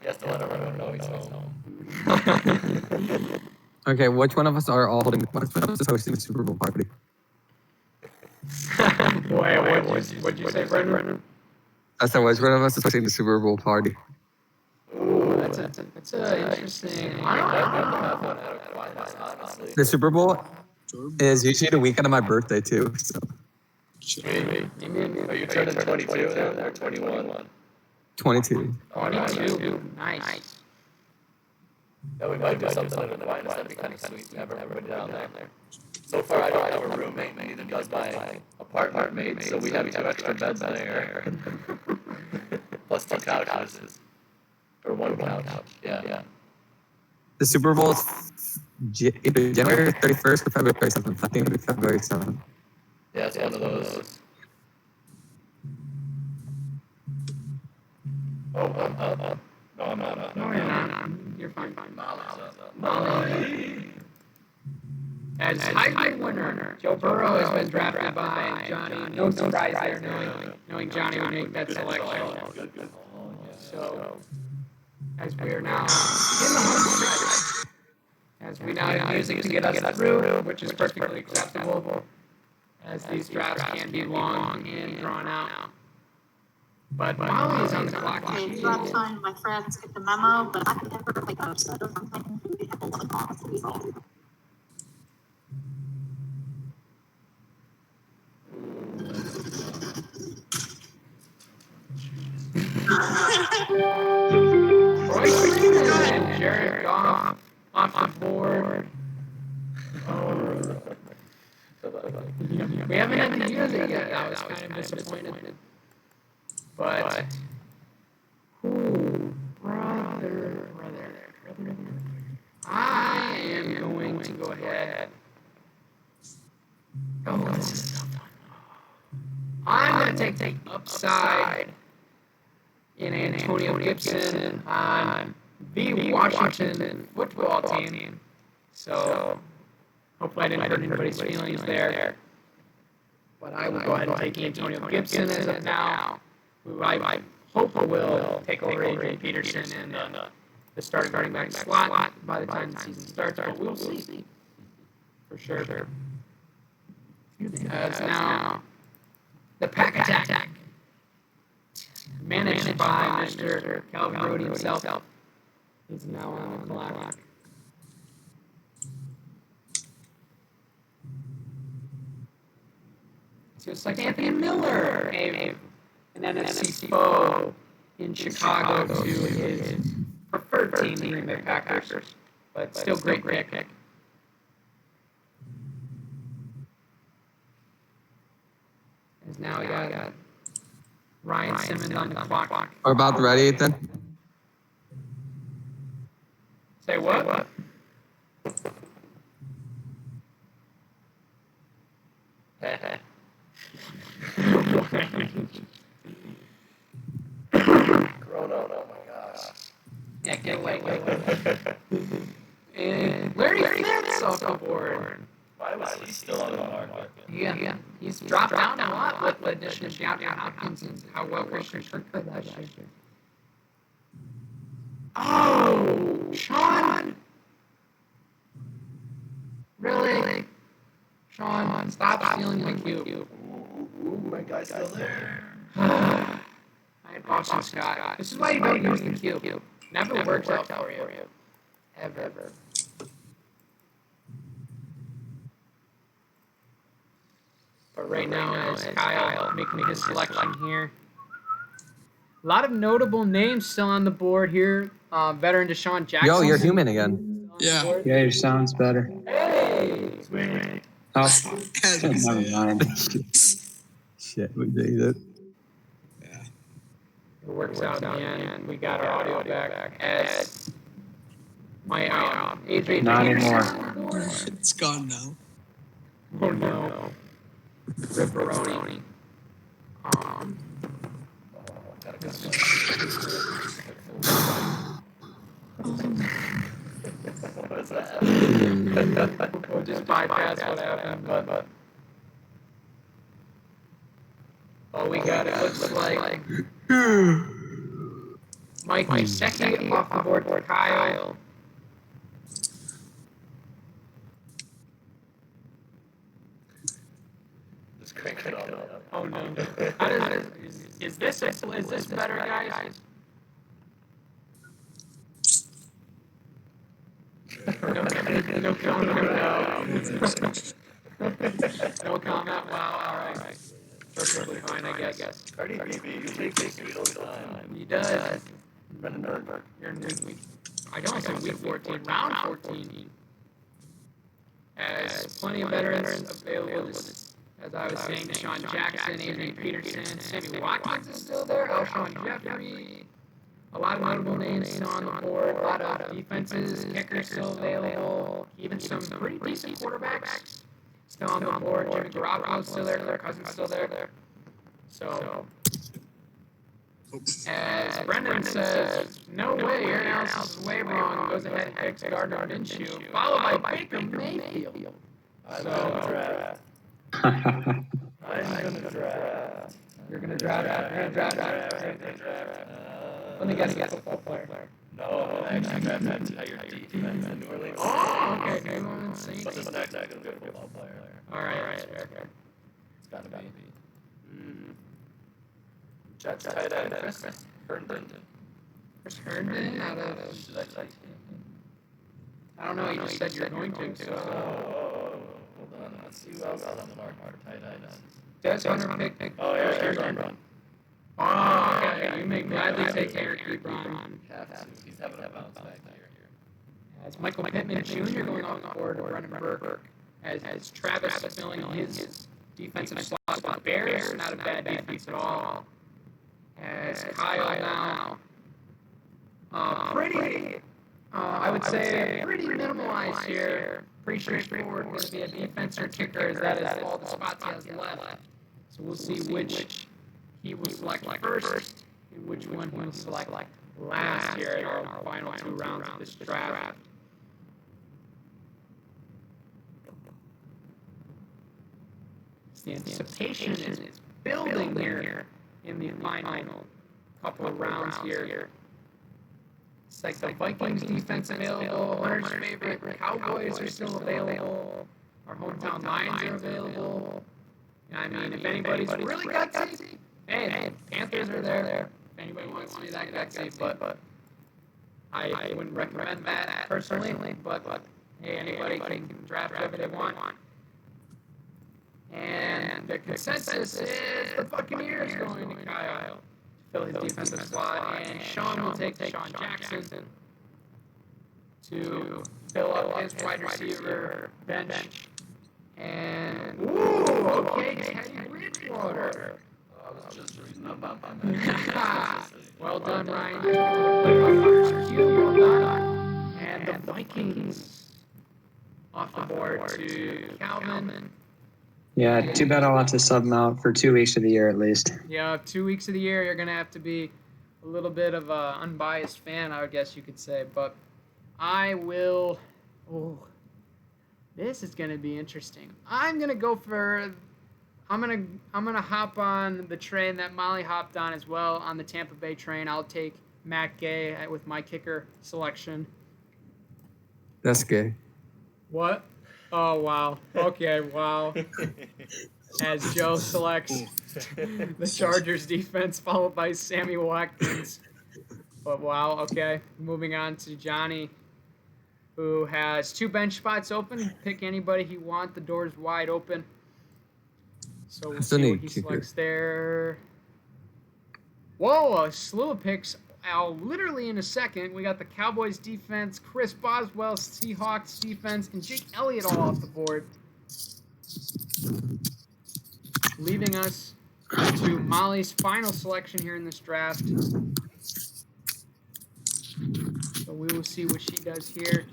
have to let everyone know he's home. Okay, which one of us are all holding? Which one of us is hosting the Super Bowl party? What'd you say, Brendan? I said, which one of us is hosting the Super Bowl party? Ooh, that's interesting. I don't know. Honestly. The Super Bowl is usually the weekend of my birthday too. So. Maybe. Are you turning 22 or 21? 22. 22. Nice. Yeah, we might do something in the finals. That'd be kind of sweet to have everybody down there. So far, I don't have a roommate, neither does my apartment mate, so we have 2 extra beds there. Plus 2 couches. Or 1 couch. Yeah. The Super Bowl is either January 31st or February 7th. I think it'll be February 7th. Yeah, it's one of those. Oh. No, I'm not. No, you're not. You're fine. Molly. As Heisman winner, Joe Burrow has been drafted by Johnny. No surprise there, knowing Johnny would make that selection. So, as we are now in the home stretch, as we now have music to get us through, which is perfectly acceptable, as these drafts can be long and drawn out. But Molly is on the clock. Okay, draft time, my friends get the memo, but I could never like upset or something. We have a lot of confidence. And Jared Goff off the board. We haven't had to use it yet. I was kind of disappointed. But brother. I am going to go ahead. Oh, this is a tough one. I'm going to take upside in Antonio Gibson on the Washington football team. So, hopefully I didn't hurt anybody's feelings there. But I will go ahead and take Antonio Gibson as of now, who I hope will take over Adrian Peterson in the starting running back slot by the time the season starts. But we'll see. For sure. As now, the pack attack. Managed by Mr. Calvin Brody himself. He's now on the clock. So it's like Anthony Miller, an NFC foe in Chicago to his preferred team, the Green Bay Packers. But still great pick. As now we got Ryan Simmons on the clock. We're about ready, Ethan. Say what? Corona, oh my gosh. Yeah, get away. And Larry Fitz's off the board. Why was he still on the market? Yeah. He's dropped down a lot with the addition of DeAndre Hopkins and how well Christian Kirk played last year. Oh, Sean! Really? Sean, stop stealing my cue. Ooh, my guy's still there. I had Boston Scott. This is why you don't use the cue. Never works out for you. Ever. But right now, it's Kyle making his selection here. A lot of notable names still on the board here. Veteran Deshaun Jackson. Yo, you're human again. Yeah. Yeah, your sound's better. Hey! Oh, As we say never it. mind. Shit, we did it. Yeah. It works out in the end. We got our audio back as my Adrian Not Peterson anymore. on the board. It's gone now. Oh no. Ripperoni. What is that? We'll just bypass what happened, but oh, we got it. Looks like Mike Gesicki off the board for Kyle. Just crank it up. Oh no! Is this better, guys? No comment. Wow. All right. Perfectly fine, I guess. Cardi B usually takes me all the time. He does. Brendan Bernberg. You're new week. I don't say week 14, round 14. As plenty of veterans available, as I was saying, Sean Jackson, Adrian Peterson, Sammy Watkins is still there, Alshon Jeffrey. A lot of notable names still on the board, a lot of defenses, kickers still available, even some pretty decent quarterbacks still on the board. Jimmy Garoppolo's still there, Kirk Cousins still there. So, as Brendan says, no way, your analysis is way wrong. Goes ahead and picks Gardner Minshew, followed by Baker Mayfield. I'm gonna draft. You're gonna draft. You're gonna draft. Let me guess, football player. No, I'm actually drafting an entire defense in New Orleans. Oh, okay. New Orleans Saints. But this is not gonna be a football player. All right. It's gotta be. Jets tight end, Chris Herndon. Chris Herndon out of. I don't know. You just said you're going to. So. Hold on. Let's see who else is on the market for tight ends. Des Hunter pick. Oh, Eric Ebron. Oh, okay. You may gladly take Eric Ebron. He's having a bounce back here. As Michael Pittman Jr. going off the board to Brendan Burke. As Travis filling his defensive slot with the Bears. Not a bad defense at all. As Kyle now. I would say pretty minimalized here. Pretty straightforward. Going to be a defense or kicker, as that is all the spots he has left. So we'll see which he will select first and which one he will select last here in our final 2 rounds of this draft. The anticipation is building here in the final couple of rounds here. It's like the Vikings defense available, Hunter's favorite, Cowboys are still available, our hometown Lions are available. I mean, if anybody's really gutsy, hey, the Panthers are there. If anybody wants to be that gutsy, but I wouldn't recommend that personally. But hey, anybody can draft whoever they want. And the consensus is the Buccaneers going to Kyle to fill his defensive slot, and Sean will take Sean Jackson to fill up his wide receiver bench. And okay, Teddy Bridgewater. I was just reading up on that. Well done, Ryan. Well done. And the Vikings off the board to Calvin. Yeah, too bad I'll have to sub him out for 2 weeks of the year at least. Yeah, 2 weeks of the year, you're going to have to be a little bit of an unbiased fan, I would guess you could say. But I will... Oh, this is going to be interesting. I'm going to go for... I'm gonna hop on the train that Molly hopped on as well, on the Tampa Bay train. I'll take Matt Gay with my kicker selection. That's gay. What? Oh, wow. Okay, wow. As Joe selects the Chargers defense, followed by Sammy Watkins. But wow, okay. Moving on to Johnny, who has 2 bench spots open. Pick anybody he wants. The door's wide open. So we'll see what he selects there. Whoa, a slew of picks. Literally in a second, we got the Cowboys defense, Chris Boswell, Seahawks defense, and Jake Elliott all off the board. Leaving us to Molly's final selection here in this draft. So we will see what she does here.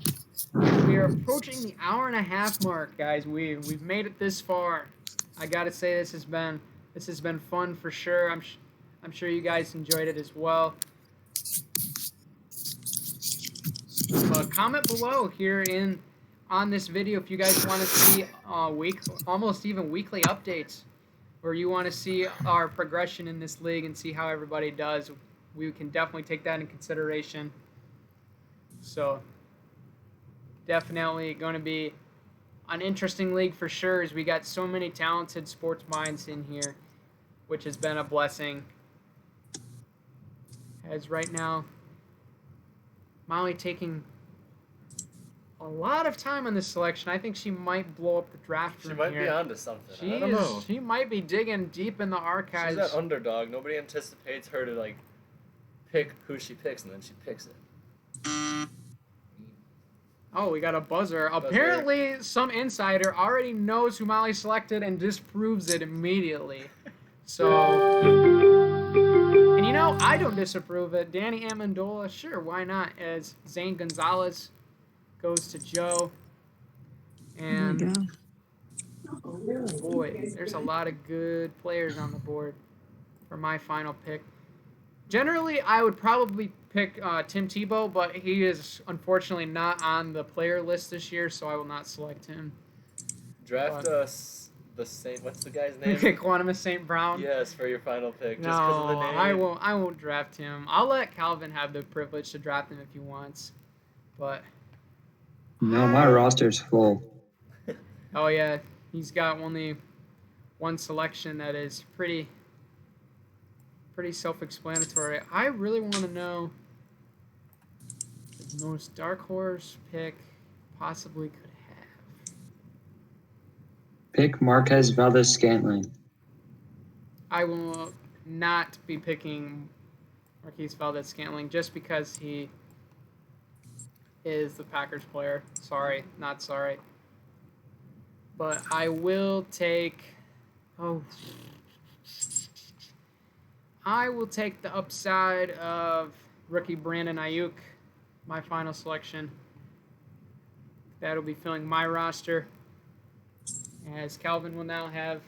And we are approaching the hour-and-a-half mark, guys. We've made it this far. I gotta say, this has been fun for sure. I'm sure you guys enjoyed it as well. Comment below here on this video if you guys want to see almost even weekly updates, or you want to see our progression in this league and see how everybody does. We can definitely take that in consideration. So definitely going to be an interesting league for sure, as we got so many talented sports minds in here, which has been a blessing. As right now, Molly taking a lot of time on this selection. I think she might blow up the draft room. She might here. be onto something. I don't know. She might be digging deep in the archives. She's that underdog. Nobody anticipates her to pick who she picks, and then she picks it. Oh, we got a buzzer. Apparently, some insider already knows who Molly selected and disproves it immediately. So, and you know, I don't disapprove it. Danny Amendola, sure, why not? As Zane Gonzalez goes to Joe. And There you boy, there's a lot of good players on the board for my final pick. Generally, I would probably pick Tim Tebow, but he is unfortunately not on the player list this year, so I will not select him. Draft us the Saint. What's the guy's name? Quantimus St. Brown. Yes, for your final pick. No, Just because of the name. I won't draft him. I'll let Calvin have the privilege to draft him if he wants. But No, my roster's full. oh yeah, he's got only one selection that is pretty self-explanatory. I really want to know the most dark horse pick possibly could have. Pick Marquez Valdez-Scantling. I will not be picking Marquise Valdez-Scantling just because he is the Packers player. Sorry, not sorry. But I will take... I will take the upside of rookie Brandon Ayuk, my final selection. That'll be filling my roster. As Calvin will now have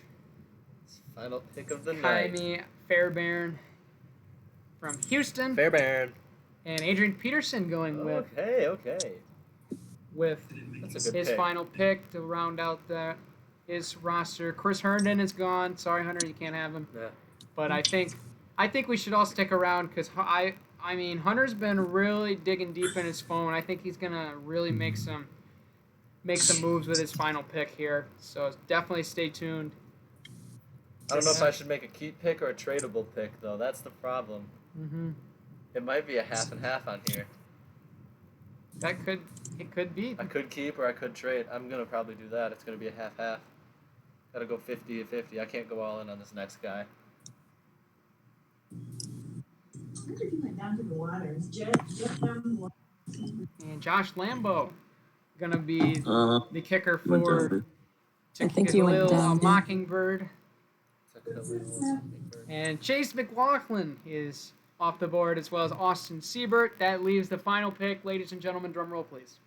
Final pick of the night. Jaime Fairbairn from Houston. Fairbairn. And Adrian Peterson going Okay. with That's a good his pick. final pick to round out his roster. Chris Herndon is gone. Sorry, Hunter, you can't have him. Yeah. But I think we should all stick around because I mean Hunter's been really digging deep in his phone. I think he's gonna really make some moves with his final pick here. So definitely stay tuned. I don't know if I should make a keep pick or a tradable pick, though. That's the problem. Mm-hmm. It might be a half and half on here. It could be. I could keep or I could trade. I'm going to probably do that. It's going to be a half-half. Got to go 50-50. I can't go all in on this next guy. And Josh Lambo gonna be the kicker Went for down. To I think Kill you went a down, Dan. Mockingbird. And Chase McLaughlin is off the board, as well as Austin Siebert. That leaves the final pick, ladies and gentlemen. Drum roll, please.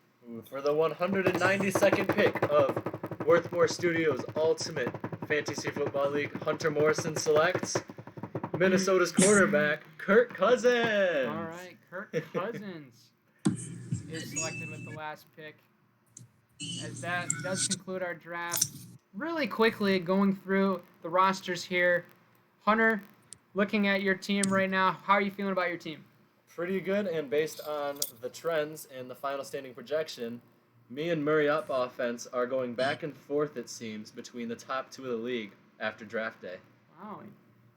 For the 192nd pick of WirthMorr Studios Ultimate Fantasy Football League, Hunter Morrison selects Minnesota's quarterback, Kirk Cousins. All right, Kirk Cousins is selected with the last pick. As that does conclude our draft. Really quickly, going through the rosters here. Hunter, looking at your team right now, how are you feeling about your team? Pretty good, and based on the trends and the final standing projection, me and Murray Up offense are going back and forth, it seems, between the top two of the league after draft day. Wow,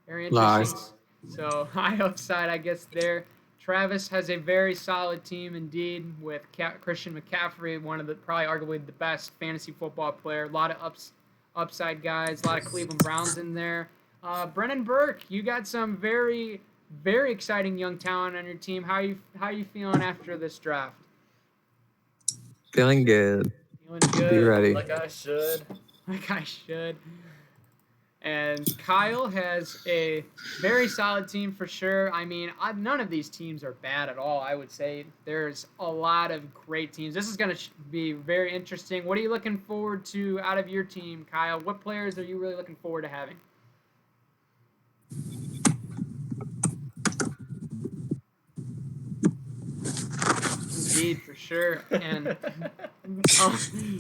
very interesting. Lies. So high upside, I guess, there. Travis has a very solid team indeed with Christian McCaffrey, one of the probably arguably the best fantasy football player. A lot of upside guys, a lot of Cleveland Browns in there. Brennan Burke, you got some very, very exciting young talent on your team. How are you feeling after this draft? Feeling good. Feeling good. Be ready. Like I should. Like I should. And Kyle has a very solid team for sure. I mean, none of these teams are bad at all, I would say. There's a lot of great teams. This is going to be very interesting. What are you looking forward to out of your team, Kyle? What players are you really looking forward to having? Indeed, for sure. And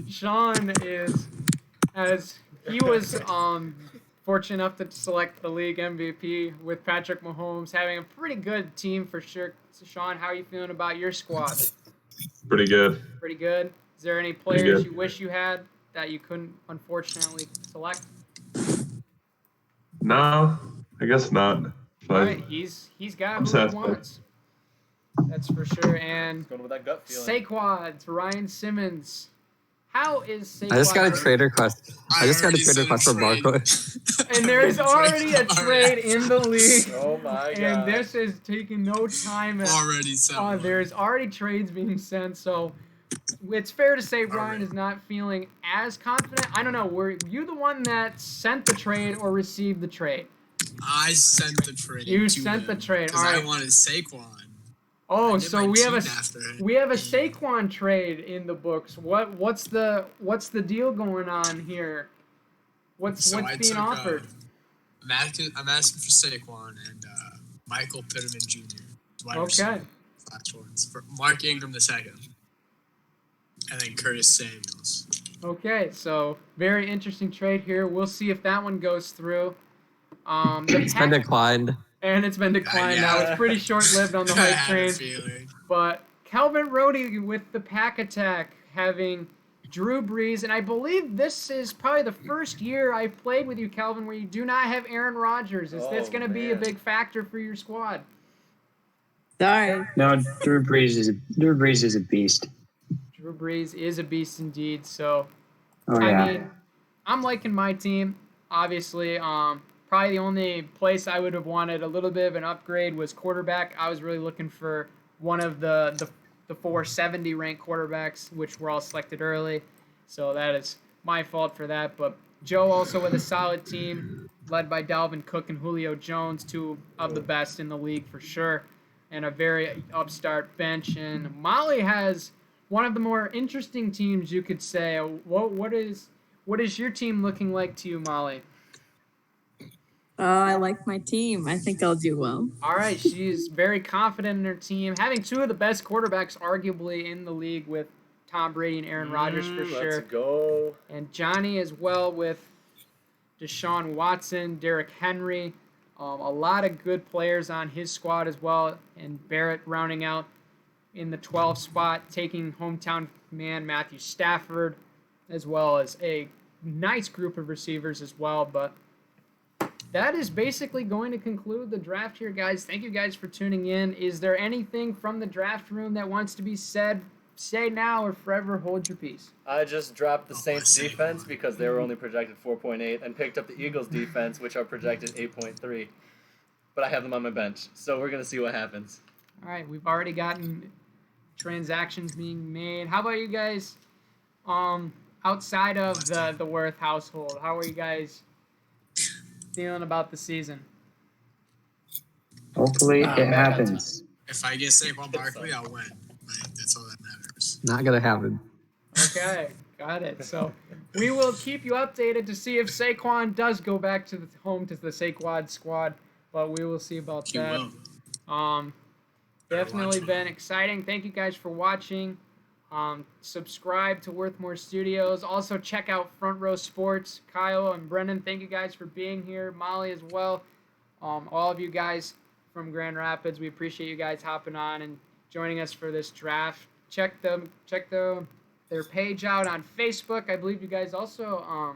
Sean is, as he was fortunate enough to select the league MVP with Patrick Mahomes, having a pretty good team for sure. So Sean, how are you feeling about your squad? Pretty good. Pretty good. Is there any players you wish you had that you couldn't unfortunately select? No, I guess not. But All right, he's got who he satisfied. wants. That's for sure. And Going with that gut feeling. Saquads, Ryan Simmons. How is Saquon? I just got a trade request. I just got a already trade said request for trade. Barkley. And there is already a trade in the league. Oh my god. And this is taking no time. Already sent one. There's already trades being sent. So it's fair to say Brian is not feeling as confident. I don't know. Were you the one that sent the trade or received the trade? I sent the trade. You sent the trade. All Because right. I wanted Saquon. Oh, so we have a after Saquon trade in the books. What's the deal going on here? What's being offered? I'm asking for Saquon and Michael Pittman Jr. Okay. Last ones for Mark Ingram II, and then Curtis Samuels. Okay, so very interesting trade here. We'll see if that one goes through. It's been declined. And it's been declined now. It's pretty short-lived on the I hype had train. a feeling. But Calvin Rhodey with the pack attack, having Drew Brees, and I believe this is probably the first year I played with you, Calvin, where you do not have Aaron Rodgers. Is this going to be a big factor for your squad? Sorry. No, Drew Brees is a beast. Drew Brees is a beast indeed. So, Oh I yeah. mean, I'm liking my team. Obviously, probably the only place I would have wanted a little bit of an upgrade was quarterback. I was really looking for one of the 470 ranked quarterbacks, which were all selected early. So that is my fault for that. But Joe also with a solid team, led by Dalvin Cook and Julio Jones, two of the best in the league for sure, and a very upstart bench. And Molly has one of the more interesting teams, you could say. What is your team looking like to you, Molly? I like my team. I think I'll do well. All right, she's very confident in her team, having two of the best quarterbacks arguably in the league with Tom Brady and Aaron Rodgers for sure. Let's go. And Johnny as well with Deshaun Watson, Derrick Henry, a lot of good players on his squad as well, and Barrett rounding out in the 12th spot, taking hometown man Matthew Stafford, as well as a nice group of receivers as well. But that is basically going to conclude the draft here, guys. Thank you guys for tuning in. Is there anything from the draft room that wants to be said? Say now or forever hold your peace. I just dropped the Saints defense because they were only projected 4.8 and picked up the Eagles defense, which are projected 8.3. But I have them on my bench, so we're going to see what happens. All right, we've already gotten transactions being made. How about you guys outside of the Wirth household? How are you guys feeling about the season? Hopefully it happens. If I get Saquon Barkley, I'll win. Like, that's all that matters. Not gonna happen. Okay, got it. So we will keep you updated to see if Saquon does go back to the home to the Saquon squad, but we will see about He that. will. Definitely been exciting. Thank you guys for watching. Subscribe to WirthMorr Studios. Also check out Front Row Sports. Kyle and Brendan, thank you guys for being here. Molly as well. All of you guys from Grand Rapids, we appreciate you guys hopping on and joining us for this draft. Check their page out on Facebook. I believe you guys also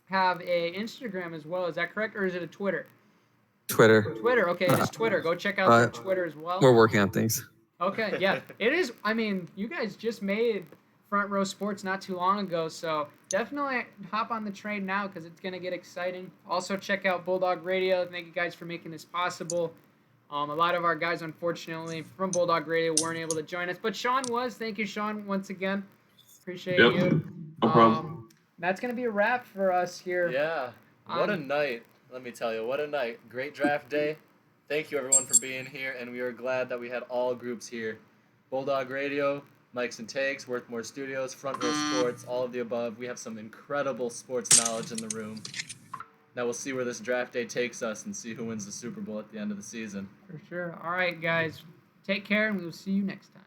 have a Instagram as well. Is that correct, or is it a Twitter? Twitter. Twitter. Okay, it is Twitter. Go check out their Twitter as well. We're working on things. Okay, yeah. It is, I mean, you guys just made Front Row Sports not too long ago, so definitely hop on the train now because it's going to get exciting. Also, check out Bulldog Radio. Thank you guys for making this possible. A lot of our guys, unfortunately, from Bulldog Radio weren't able to join us, but Sean was. Thank you, Sean, once again. Appreciate you. No problem. That's going to be a wrap for us here. Yeah. What a night. Let me tell you, what a night. Great draft day. Thank you, everyone, for being here, and we are glad that we had all groups here. Bulldog Radio, Mics and Takes, WirthMorr Studios, Front Row Sports, all of the above. We have some incredible sports knowledge in the room. Now we'll see where this draft day takes us and see who wins the Super Bowl at the end of the season. For sure. All right, guys. Take care, and we will see you next time.